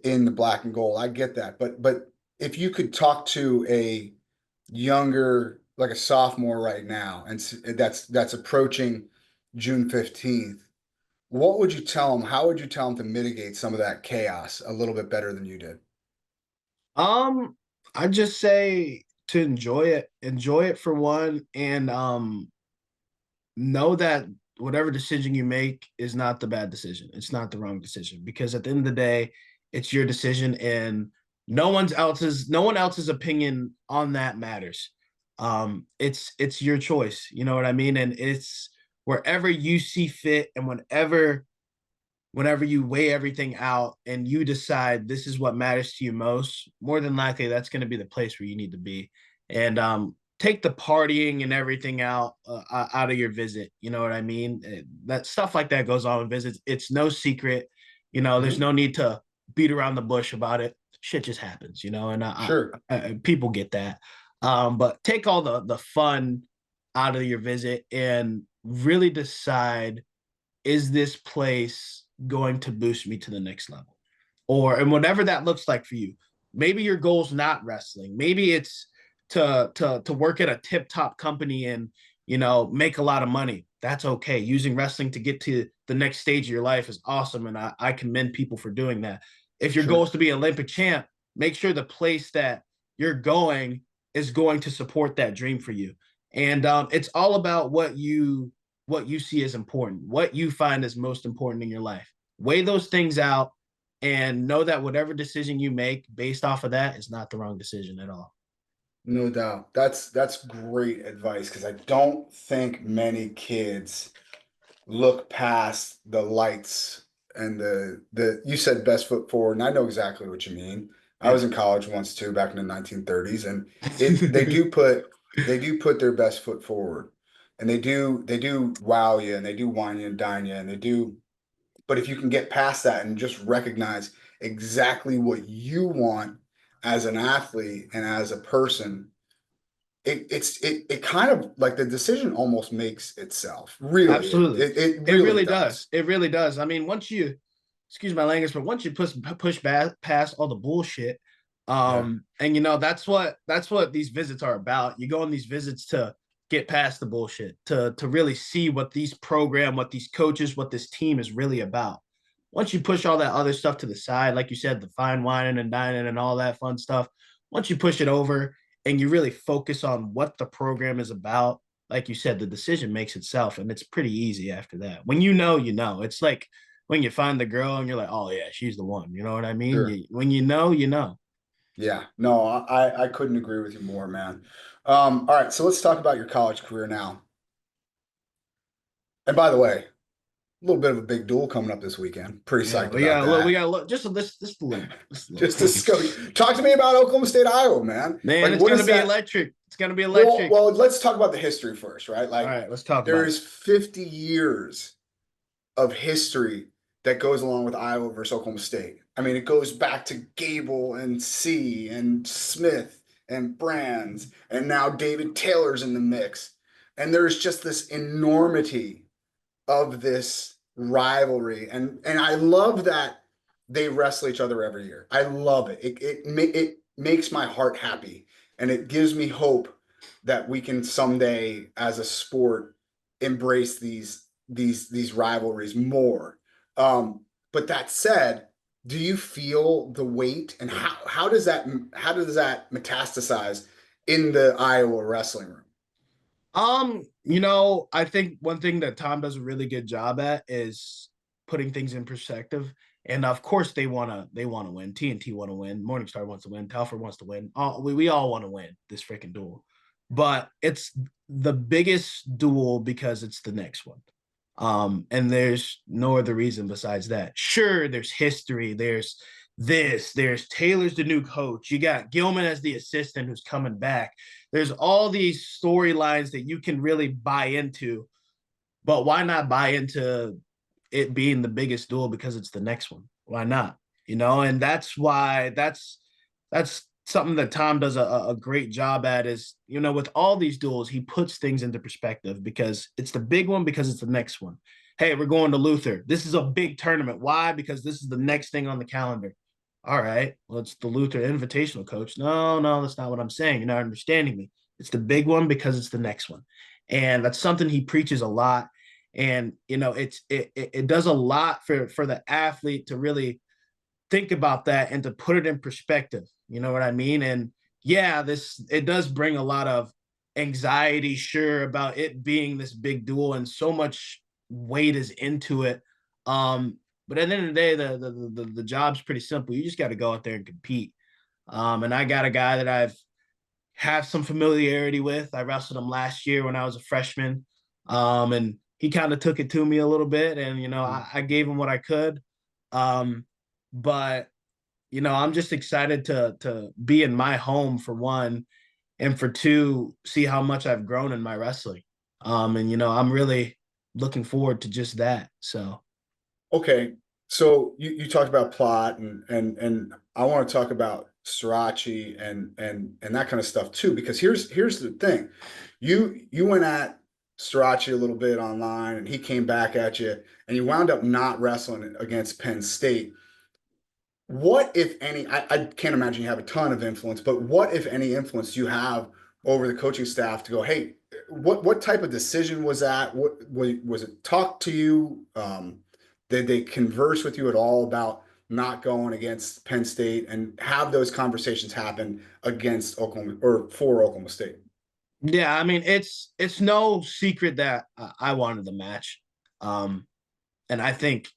in the black and gold. I get that. But if you could talk to a younger, like a sophomore right now, and that's approaching June 15th, what would you tell them? How would you tell them to mitigate some of that chaos a little bit better than you did? Um, I just say to enjoy it for one, and know that whatever decision you make is not the bad decision. It's not the wrong decision because at the end of the day, it's your decision and no one else's opinion on that matters. It's your choice. You know what I mean? And it's wherever you see fit and whenever you weigh everything out and you decide this is what matters to you most, more than likely that's going to be the place where you need to be. And take the partying and everything out of your visit. You know what I mean? That stuff like that goes on in visits. It's no secret. You know, there's Hmm. no need to beat around the bush about it. Shit just happens, you know, and Sure. people get that. But take all the fun out of your visit and really decide, is this place going to boost me to the next level? And whatever that looks like for you. Maybe your goal's not wrestling. Maybe it's to work at a tip top company and make a lot of money. That's okay. Using wrestling to get to the next stage of your life is awesome, and I commend people for doing that. If your goal Sure. is to be Olympic champ, make sure the place that you're going is going to support that dream for you. And it's all about what you see as important, what you find is most important in your life. Weigh those things out and know that whatever decision you make based off of that is not the wrong decision at all. No doubt. That's great advice because I don't think many kids look past the lights and the you said best foot forward, and I know exactly what you mean. I was Yeah. in college once too, back in the 1930s, and it they do put their best foot forward, and they do wow you, and they do wine you and dine you, and they do. But if you can get past that and just recognize exactly what you want as an athlete and as a person, it kind of like the decision almost makes itself. Really, it Absolutely. it, it It really really does. does. It really does. I mean, once you, excuse my language, but once you push back past all the bullshit, Yeah, and that's what these visits are about. You go on these visits to get past the bullshit, to really see what these coaches, what this team is really about. Once you push all that other stuff to the side, like you said, the fine whining and dining and all that fun stuff, once you push it over and you really focus on what the program is about, like you said, the decision makes itself, and it's pretty easy after that. When you know, you know. It's like when you find the girl and you're like, oh yeah, she's the one. You know what I mean? sure. When you know, you know. Yeah, no, I couldn't agree with you more, man. All right, so let's talk about your college career now. And by the way, a little bit of a big duel coming up this weekend. Pretty Yeah, psyched about we that. got a little, just a little bit, just a little. Just to talk to me about Oklahoma State, Iowa, man. Man, Like, it's what gonna is be that? electric. It's gonna be Well, electric. well, let's talk about the history first, right? All Like, right, let's talk there about it. is 50 years of history that goes along with Iowa versus Oklahoma State. I mean, it goes back to Gable and C and Smith and Brands, and now David Taylor's in the mix. And there's just this enormity of this rivalry, and I love that they wrestle each other every year. I love it. It makes my heart happy, and it gives me hope that we can someday, as a sport, embrace these rivalries more. But that said, do you feel the weight, and how does that metastasize in the Iowa wrestling room? I think one thing that Tom does a really good job at is putting things in perspective. And of course they wanna win. TNT wanna win. Morningstar wants to win. Telford wants to win. We all want to win this freaking duel. But it's the biggest duel because it's the next one. And there's no other reason besides that. Sure, there's history, there's Taylor's the new coach. You got Gilman as the assistant who's coming back. There's all these storylines that you can really buy into, but why not buy into it being the biggest duel because it's the next one? Why not? And that's why that's something that Tom does a great job at is, with all these duels, he puts things into perspective because it's the big one, because it's the next one. Hey, we're going to Luther. This is a big tournament. Why? Because this is the next thing on the calendar. All right. Well, it's the Luther Invitational, coach. No, that's not what I'm saying. You're not understanding me. It's the big one because it's the next one. And that's something he preaches a lot. And, it does a lot for the athlete to really think about that and to put it in perspective. You know what I mean? And yeah, it does bring a lot of anxiety, sure, about it being this big duel, and so much weight is into it. But at the end of the day, the job's pretty simple. You just got to go out there and compete. And I got a guy that I've have some familiarity with. I wrestled him last year when I was a freshman. And he kind of took it to me a little bit, and I gave him what I could. But I'm just excited to be in my home, for one, and for two, see how much I've grown in my wrestling. And I'm really looking forward to just that. So Okay, so you talked about plot, and I want to talk about Srirachi and that kind of stuff too, because here's the thing. You went at Srirachi a little bit online, and he came back at you, and you wound up not wrestling against Penn State. What, if any, I can't imagine you have a ton of influence, but what, if any, influence do you have over the coaching staff to go, hey, what type of decision was that? What was it talked to you? Did they converse with you at all about not going against Penn State, and have those conversations happen against Oklahoma or for Oklahoma State? yeah, I mean, it's no secret that I wanted the match. And I think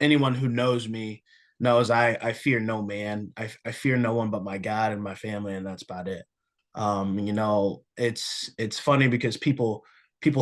anyone who knows me knows I fear no man. I fear no one but my God and my family, and that's about it. It's funny because people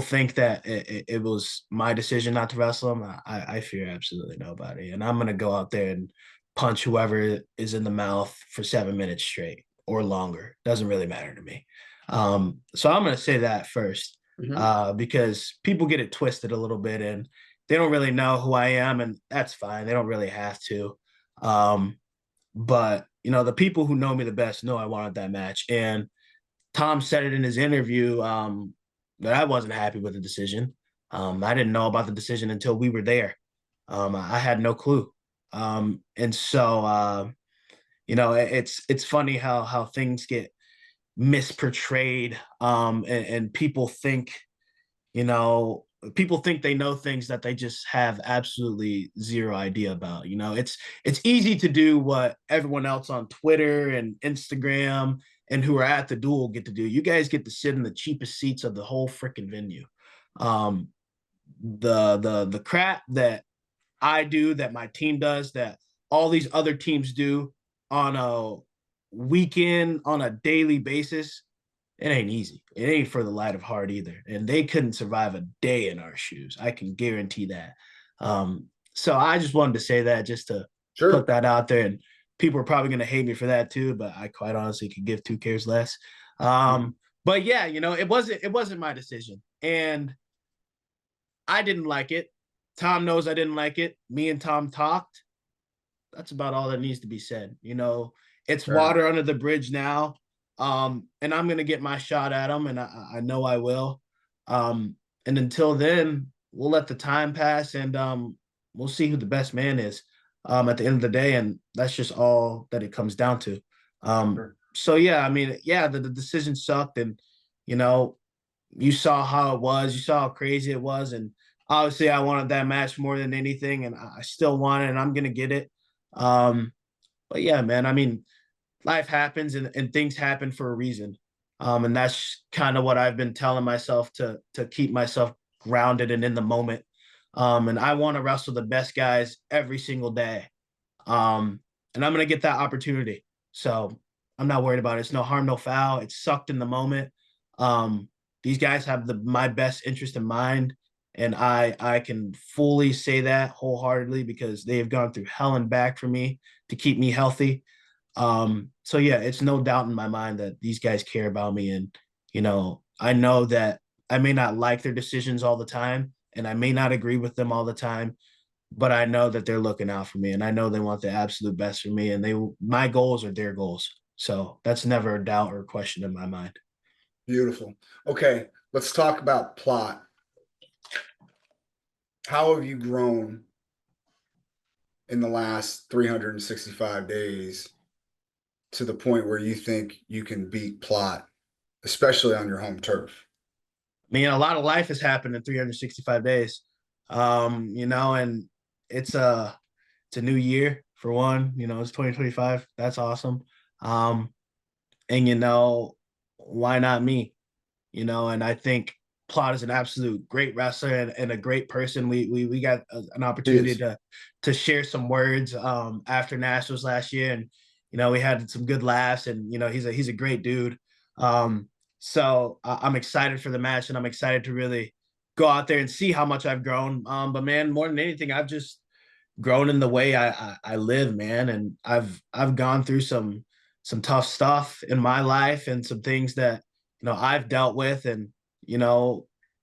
think that it was my decision not to wrestle him. I fear absolutely nobody, and I'm gonna go out there and punch whoever is in the mouth for 7 minutes straight or longer. Doesn't really matter to me. So I'm gonna say that first, Mm-hmm. because people get it twisted a little bit, and they don't really know who I am, and that's fine. They don't really have to. But the people who know me the best know I wanted that match. And Tom said it in his interview, that I wasn't happy with the decision. I didn't know about the decision until we were there. I had no clue. And so it's funny how things get misportrayed, and you know, people think they know things that they just have absolutely zero idea about. It's easy to do what everyone else on Twitter and Instagram and who are at the duel get to do. You guys get to sit in the cheapest seats of the whole freaking venue. Um, the crap that I do, that my team does, that all these other teams do on a weekend, on a daily basis, it ain't easy. It ain't for the light of heart either. And they couldn't survive a day in our shoes. I can guarantee that. So I just wanted to say that, just to put Sure. that out there. And people are probably going to hate me for that too, but I quite honestly could give two cares less. But yeah, it wasn't my decision. And I didn't like it. Tom knows I didn't like it. Me and Tom talked. That's about all that needs to be said. It's Fair enough. water under the bridge now. And I'm gonna get my shot at him, and I know I will. And until then, we'll let the time pass, and we'll see who the best man is. At the end of the day, and that's just all that it comes down to. Sure. So yeah, I mean, yeah, the decision sucked, and you know, you saw how it was, you saw how crazy it was, and obviously I wanted that match more than anything, and I still want it, and I'm gonna get it. Um, but yeah, man, I mean, life happens, and things happen for a reason. And that's kind of what I've been telling myself, to keep myself grounded and in the moment. And I want to wrestle the best guys every single day. And I'm gonna get that opportunity. So I'm not worried about it. It's no harm, no foul. It sucked in the moment. Um, these guys have my best interest in mind, and I can fully say that wholeheartedly, because they have gone through hell and back for me to keep me healthy. So yeah, it's no doubt in my mind that these guys care about me. And, I know that I may not like their decisions all the time, and I may not agree with them all the time, but I know that they're looking out for me, and I know they want the absolute best for me, and my goals are their goals. So that's never a doubt or a question in my mind. Beautiful. Okay, let's talk about plot. How have you grown in the last 365 days to the point where you think you can beat plot, especially on your home turf? I mean, a lot of life has happened in 365 days. And it's a it's a new year for one. It's 2025. That's awesome. Um, and why not me? And I think Plot is an absolute great wrestler and a great person. We got an He opportunity is. to share some words after Nationals last year, and we had some good laughs, and he's a great dude. So I'm excited for the match, and I'm excited to really go out there and see how much I've grown. But man, more than anything, I've just grown in the way I live, man, and I've gone through some tough stuff in my life and some things that I've dealt with, and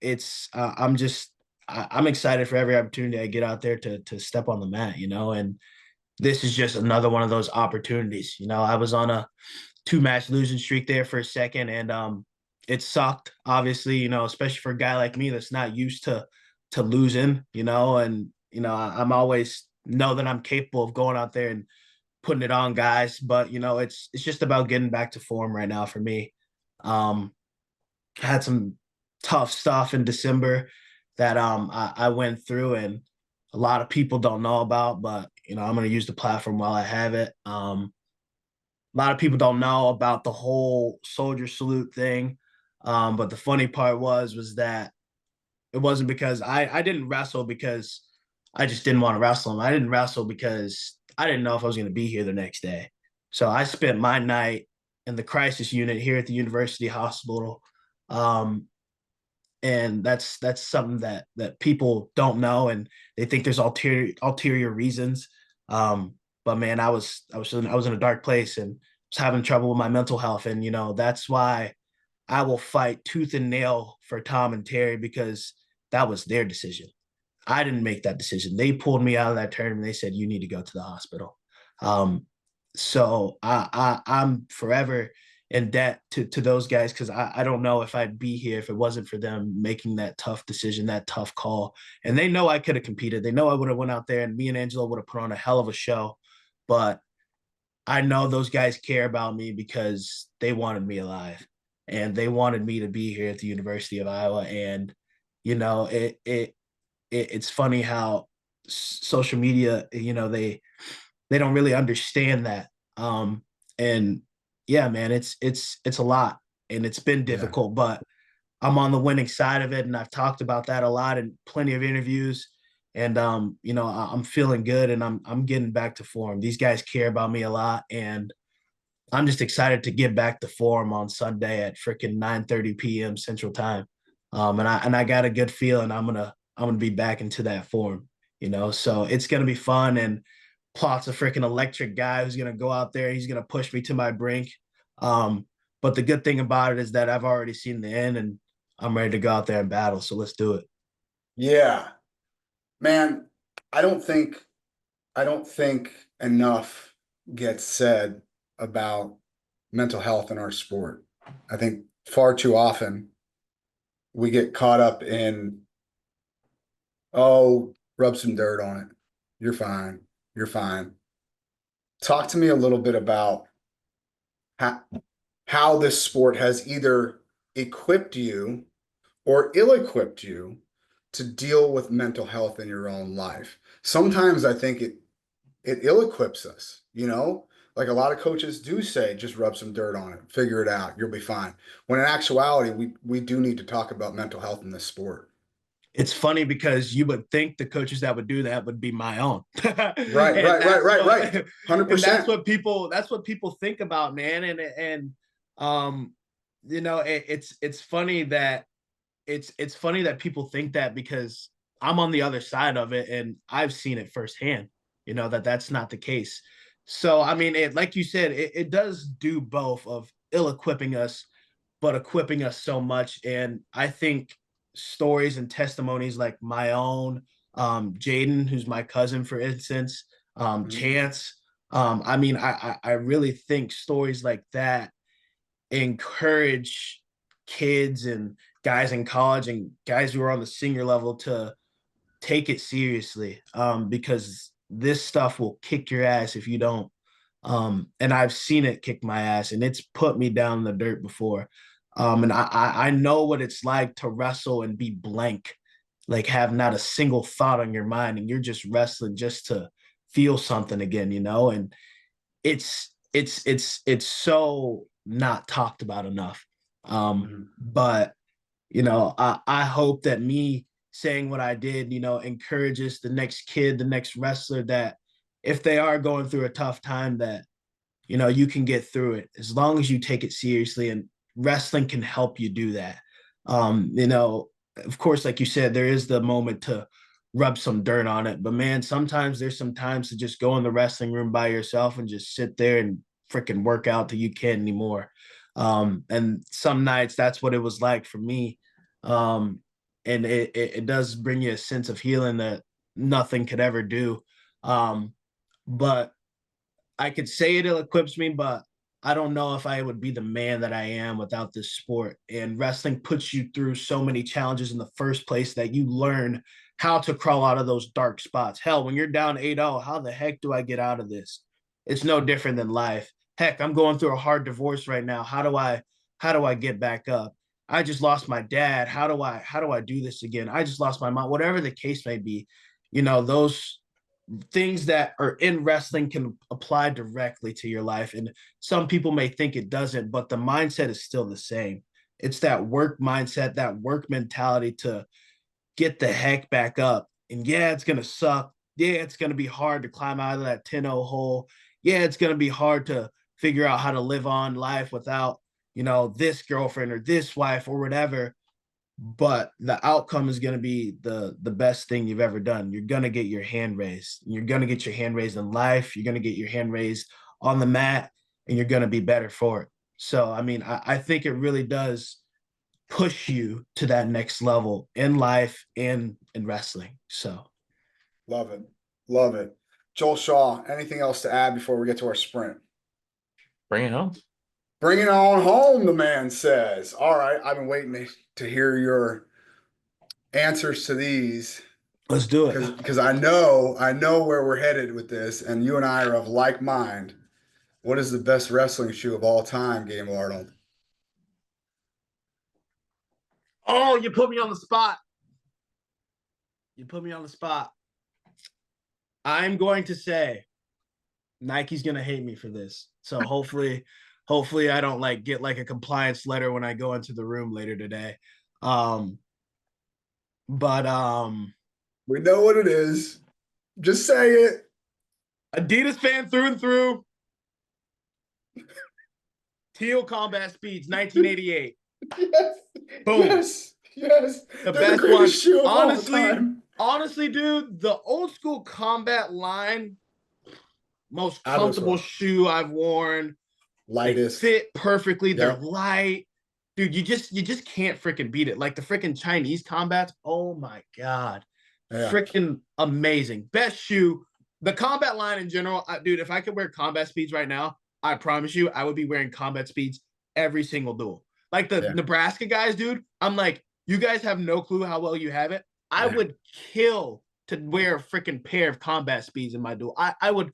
it's I'm excited for every opportunity I get out there to step on the mat, and this is just another one of those opportunities. I was on a 2-match losing streak there for a second, and it sucked, obviously, especially for a guy like me that's not used to losing, and I'm always know that I'm capable of going out there and putting it on guys, but it's just about getting back to form right now for me. um I had some tough stuff in December that I went through, and a lot of people don't know about, but I'm going to use the platform while I have it. A lot of people don't know about the whole soldier salute thing. But the funny part was that it wasn't because I didn't wrestle because I just didn't want to wrestle him. I didn't wrestle because I didn't know if I was going to be here the next day. So I spent my night in the crisis unit here at the university hospital. Um, and that's something that people don't know, and they think there's ulterior reasons. But man, I was in a dark place and was having trouble with my mental health, and that's why I will fight tooth and nail for Tom and Terry, because that was their decision. I didn't make that decision. They pulled me out of that tournament. They said you need to go to the hospital. Um, so I'm forever in debt to those guys, because I don't know if I'd be here if it wasn't for them making that tough decision, that tough call. And they know I could have competed. They know I would have went out there and me and Angelo would have put on a hell of a show. But I know those guys care about me because they wanted me alive, and they wanted me to be here at the University of Iowa. And you know, it's funny how social media, they don't really understand that. And yeah, man, it's a lot, and it's been Yeah. difficult, but I'm on the winning side of it, and I've talked about that a lot in plenty of interviews. And I'm feeling good, and I'm getting back to form. These guys care about me a lot, and I'm just excited to get back to form on Sunday at freaking 9:30 p.m. Central Time. And I got a good feeling I'm gonna be back into that form. So it's gonna be fun, and Plot's a freaking electric guy who's gonna go out there. He's gonna push me to my brink. Um, but the good thing about it is that I've already seen the end, and I'm ready to go out there and battle. So let's do it. Yeah. Man, I don't think I don't think enough gets said about mental health in our sport. I think far too often we get caught up in, oh, rub some dirt on it. You're fine. You're fine. Talk to me a little bit about how, how this sport has either equipped you or ill-equipped you to deal with mental health in your own life. Sometimes I think it ill-equips us, Like a lot of coaches do say, just rub some dirt on it, figure it out, you'll be fine. When in actuality, we do need to talk about mental health in this sport. It's funny because you would think the coaches that would do that would be my own. Right, And right, right, that's right, what right. and 100%. that's what people think about, man. And um it's funny that it's funny that people think that, because I'm on the other side of it and I've seen it firsthand, that that's not the case. So I mean, like you said, it does do both of ill-equipping us, but equipping us so much. And I think stories and testimonies like my own, Jaden, who's my cousin, for instance, Mhm. Chance. I mean, I really think stories like that encourage kids and guys in college and guys who are on the senior level to take it seriously, because this stuff will kick your ass if you don't. And I've seen it kick my ass, and it's put me down in the dirt before. And I know what it's like to wrestle and be blank, like have not a single thought on your mind, and you're just wrestling just to feel something again, you know. And it's so not talked about enough. But I hope that me saying what I did, encourages the next kid, the next wrestler, that if they are going through a tough time, that you can get through it as long as you take it seriously, and wrestling can help you do that. Of course, like you said, there is the moment to rub some dirt on it, but man, sometimes there's some times to just go in the wrestling room by yourself and just sit there and freaking work out till you can't anymore. And some nights that's what it was like for me. And it does bring you a sense of healing that nothing could ever do. But I could say it equips me, but I don't know if I would be the man that I am without this sport. And wrestling puts you through so many challenges in the first place that you learn how to crawl out of those dark spots. Hell, when you're down 8-0, how the heck do I get out of this? It's no different than life. Heck, I'm going through a hard divorce right now. How do I get back up? I just lost my dad. How do I do this again? I just lost my mom. Whatever the case may be, those things that are in wrestling can apply directly to your life. And some people may think it doesn't, but the mindset is still the same. It's that work mindset, that work mentality to get the heck back up. And yeah, it's going to suck. Yeah, it's going to be hard to climb out of that 10-0 hole. Yeah, it's going to be hard to figure out how to live on life without, this girlfriend or this wife or whatever. But the outcome is going to be the best thing you've ever done. You're going to get your hand raised. You're going to get your hand raised in life. You're going to get your hand raised on the mat, and you're going to be better for it. So, I mean, I think it really does push you to that next level in life and in wrestling. So, Love it. Love it. Joel Shaw, anything else to add before we get to our sprint? Bring it home. Bring it on home, the man says. All right, I've been waiting to hear your answers to these. let's do it. Because I know where we're headed with this, and you and I are of like mind. What is the best wrestling shoe of all time, Gabe Arnold? Oh, you put me on the spot. I'm going to say Nike's going to hate me for this. So hopefully I don't get a compliance letter when I go into the room later today. But we know what it is. Just say it. Adidas fan through and through. Teal Combat Speeds, 1988. Yes. Boom. Yes. The They're best one. Shoe of all time. Honestly, dude, the old school combat line, most comfortable shoe I've worn. Lightest. They fit perfectly. Yep. They're light. Dude, you just can't freaking beat it. Like the freaking Chinese combats. Oh my God. Yeah. Freaking amazing. Best shoe. The combat line in general, dude, if I could wear combat speeds right now, I promise you, I would be wearing combat speeds every single duel. Like the Nebraska guys, dude, I'm like, you guys have no clue how well you have it. I would kill to wear a freaking pair of combat speeds in my duel. I would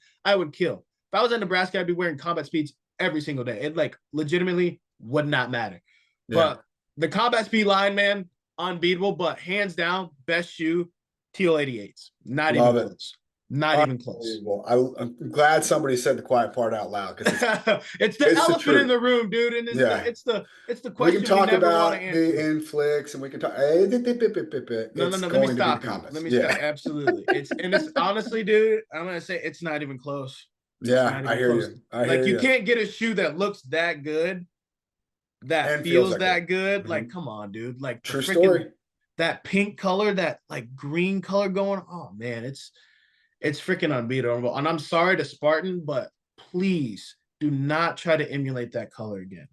kill. If I was in Nebraska, I'd be wearing combat speeds every single day. It legitimately would not matter. Yeah. But the combat speed line, man, unbeatable. But hands down, best shoe, Teal 88s. Not even close. Not even close. I'm glad somebody said the quiet part out loud because it's the elephant in the room, dude. And it's the question we can talk about the inflicts, and we can talk. No. Let me stop. Absolutely. It's honestly, dude. I'm gonna say it's not even close. Yeah, I hear you. You can't get a shoe that looks that good, that feels that good. Mm-hmm. Like, come on, dude. Like true story. That pink color, that green color going. Oh man, it's freaking unbeatable. And I'm sorry to Spartan, but please do not try to emulate that color again.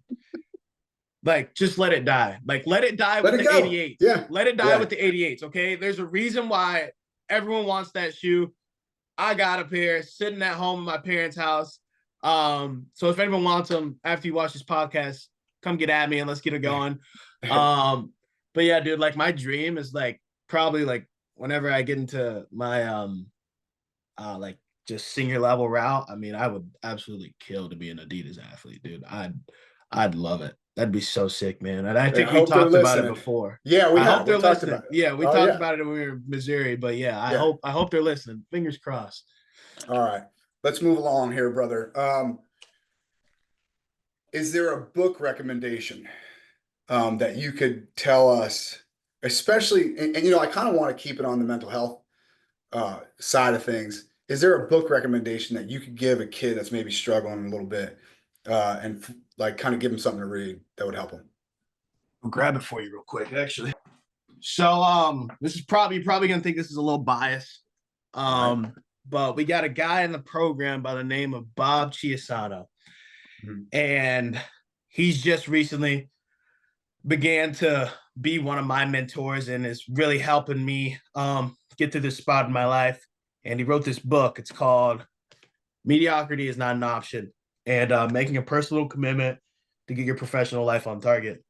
Just let it die. Let it die with the 88s. Yeah. Let it die with the 88s, okay? There's a reason why everyone wants that shoe. I got a pair sitting at home in my parents' house. So if anyone wants them after you watch this podcast, come get at me and let's get it going. But yeah, dude, like my dream is like probably like whenever I get into my like just senior level route. I mean, I would absolutely kill to be an Adidas athlete, dude. I'd love it. That'd be so sick, man. And I think we talked about it before. Yeah, we I have. hope they're We talked listening. about it. Yeah, we Oh, talked yeah. about it when we were in Missouri. But yeah, I Yeah. hope they're listening. Fingers crossed. All right, let's move along here, brother. Is there a book recommendation that you could tell us, especially, and you know, I kind of want to keep it on the mental health side of things. Is there a book recommendation that you could give a kid that's maybe struggling a little bit, and like kind of give them something to read that would help them? I'll grab it for you real quick, actually. So this is probably you're probably gonna think this is a little biased. Right. But we got a guy in the program by the name of Bob Chiasano. And he's just recently began to be one of my mentors and is really helping me get to this spot in my life. And he wrote this book. It's called Mediocrity is Not an Option, and making a personal commitment to get your professional life on target.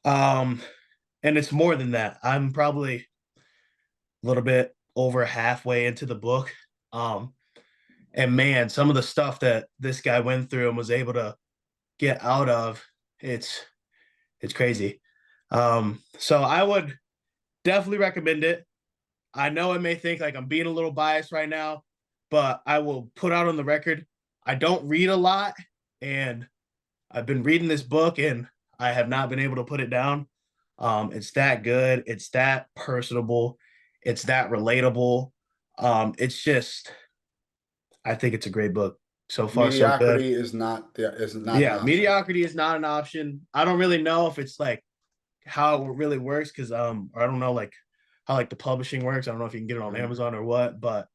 And it's more than that. I'm probably a little bit over halfway into the book. And man, some of the stuff that this guy went through and was able to get out of, it's crazy. So I would definitely recommend it. I know I may think like I'm being a little biased right now, but I will put out on the record, I don't read a lot, and I've been reading this book and I have not been able to put it down. It's that good. It's that personable. It's that relatable. It's just, I think it's a great book. So far, so good. Mediocrity is not an option. Mediocrity is not an option. I don't really know if it's like how it really works because I don't know like how like the publishing works. I don't know if you can get it on Amazon or what, but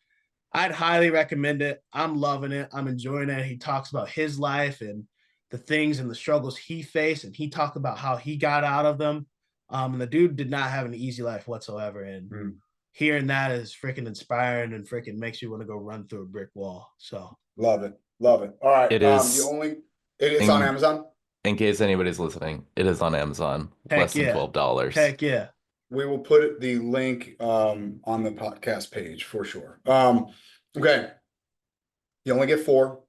I'd highly recommend it. I'm loving it. I'm enjoying it. He talks about his life and the things and the struggles he faced, and he talked about how he got out of them. And the dude did not have an easy life whatsoever. And hearing that is freaking inspiring and freaking makes you want to go run through a brick wall. So love it. All right. It is. It's on Amazon. In case anybody's listening, it is on Amazon. Heck less than yeah. $12. Heck yeah. We will put the link on the podcast page for sure. Okay. You only get 4.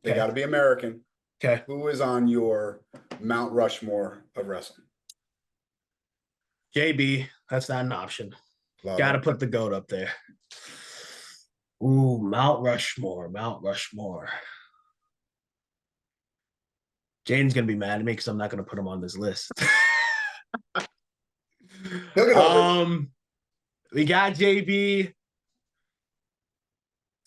They Okay. got to be American. Okay. Who is on your Mount Rushmore of wrestling? JB, that's not an option. Love Got to it. put the GOAT up there. Ooh, Mount Rushmore. Jane's going to be mad at me because I'm not going to put him on this list. We got JB.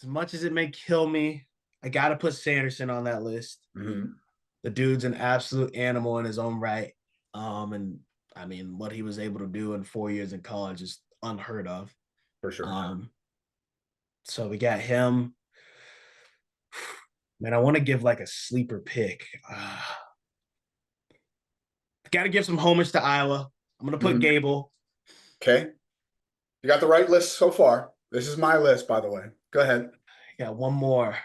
As much as it may kill me, I got to put Sanderson on that list. The dude's an absolute animal in his own right. And I mean, what he was able to do in 4 years in college is unheard of. For sure. So we got him. Man, I want to give like a sleeper pick. Got to give some homage to Iowa. I'm going to put Gable. Okay. You got the right list so far. This is my list, by the way. Go ahead. I got one more.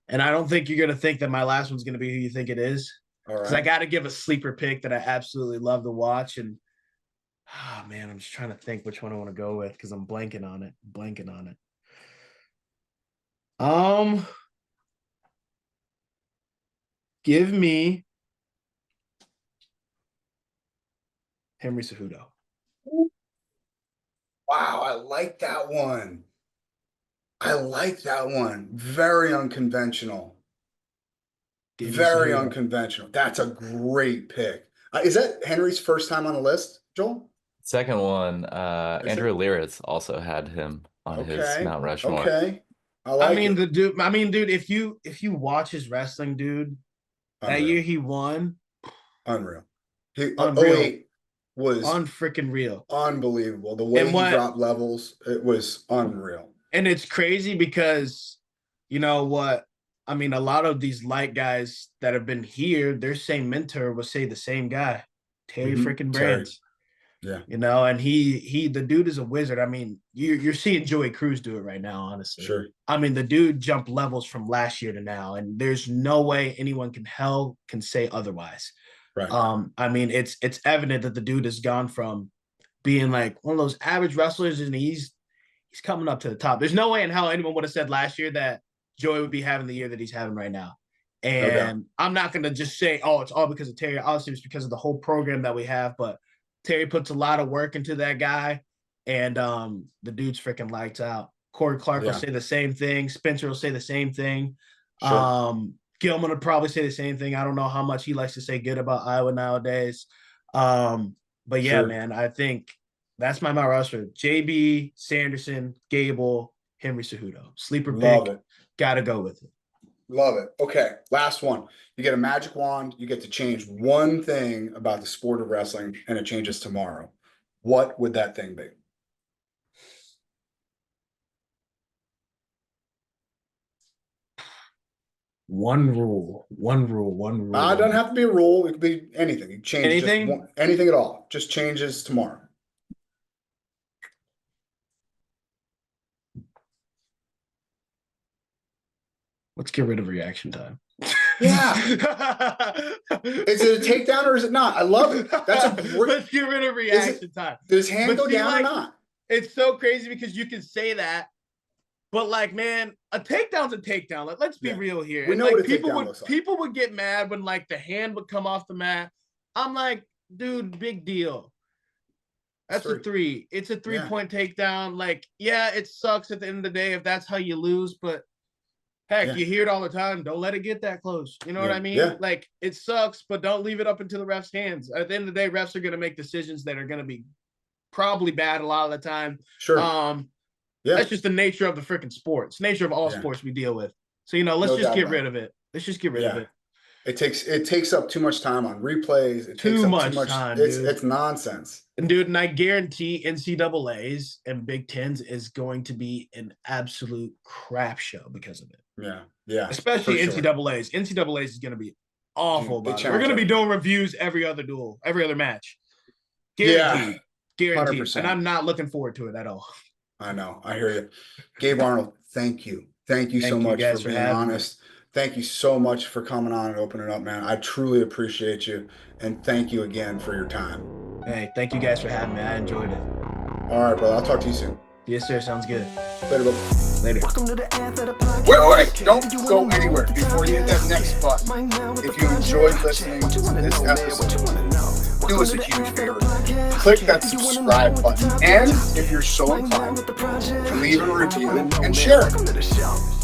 And I don't think you're going to think that my last one's going to be who you think it is. All right. Because I got to give a sleeper pick that I absolutely love to watch. And, man, I'm just trying to think which one I want to go with because I'm blanking on it. Give me Henry Cejudo. Wow, I like that one. Very unconventional. Very unconventional. That's a great pick. Is that Henry's first time on the list, Joel? Second one, Andrew Liritz also had him on his Mount Rushmore. Okay. I mean, dude, if you watch his wrestling, dude, that year he won. Unreal. Unreal. 08 was unfreaking real. Unbelievable. The way he dropped levels, it was unreal. And it's crazy because, you know what? I mean, a lot of these light guys that have been here, their same mentor will say the same guy, Terry freaking Brands. Yeah. You know, and the dude is a wizard. I mean, you're seeing Joey Cruz do it right now, honestly. Sure. I mean, the dude jumped levels from last year to now, and there's no way anyone can say otherwise. Right. I mean, it's evident that the dude has gone from being like one of those average wrestlers, and he's coming up to the top. There's no way in hell anyone would have said last year that Joey would be having the year that he's having right now. And I'm not going to just say, oh, it's all because of Terry. Obviously, it's because of the whole program that we have, but Terry puts a lot of work into that guy, and the dude's freaking lights out. Corey Clark will say the same thing. Spencer will say the same thing. Sure. Gilman would probably say the same thing. I don't know how much he likes to say good about Iowa nowadays. But yeah, man, I think that's my Mount Rushmore. JB, Sanderson, Gable, Henry Cejudo. Sleeper pick. Got to go with it. Love it. Okay, last one. You get a magic wand. You get to change one thing about the sport of wrestling, and it changes tomorrow. What would that thing be? One rule. It doesn't have to be a rule. It could be anything. You change anything? Anything at all. Just changes tomorrow. Let's get rid of reaction time. Yeah. Is it a takedown or is it not? I love it. That's a great. Let's get rid of reaction time. Does his hand go down or not? It's so crazy because you can say that, but like, man, a takedown's a takedown. Let's be real here. We know like, what a takedown looks like. People would get mad when like the hand would come off the mat. I'm like, dude, big deal. That's a 3. It's a 3-point takedown. Like, yeah, it sucks at the end of the day if that's how you lose, but heck, you hear it all the time. Don't let it get that close. You know what I mean? Yeah. Like, it sucks, but don't leave it up into the ref's hands. At the end of the day, refs are going to make decisions that are going to be probably bad a lot of the time. Sure. That's just the nature of the freaking sport. It's the nature of all sports we deal with. So, you know, let's just get rid of it. Let's just get rid of it. It takes up too much time on replays. It takes too up much too much time. It's nonsense. And dude, and I guarantee NCAAs and Big Tens is going to be an absolute crap show because of it. Yeah. Especially NCAAs. NCAAs is going to be awful about it. We're going to be doing reviews every other match. Guaranteed. 100%. And I'm not looking forward to it at all. I know. I hear you. Gabe Arnold, thank you. Thank you so much for being honest. Thank you so much for coming on and opening up, man. I truly appreciate you. And thank you again for your time. Hey, thank you guys for having me. I enjoyed it. All right, brother. I'll talk to you soon. Yes, sir. Sounds good. Later, bro. Later. Wait. Don't go anywhere before you hit that next button. If you enjoyed listening to this episode, do us a huge favor. Click that subscribe button. And if you're so inclined, leave a review and share it.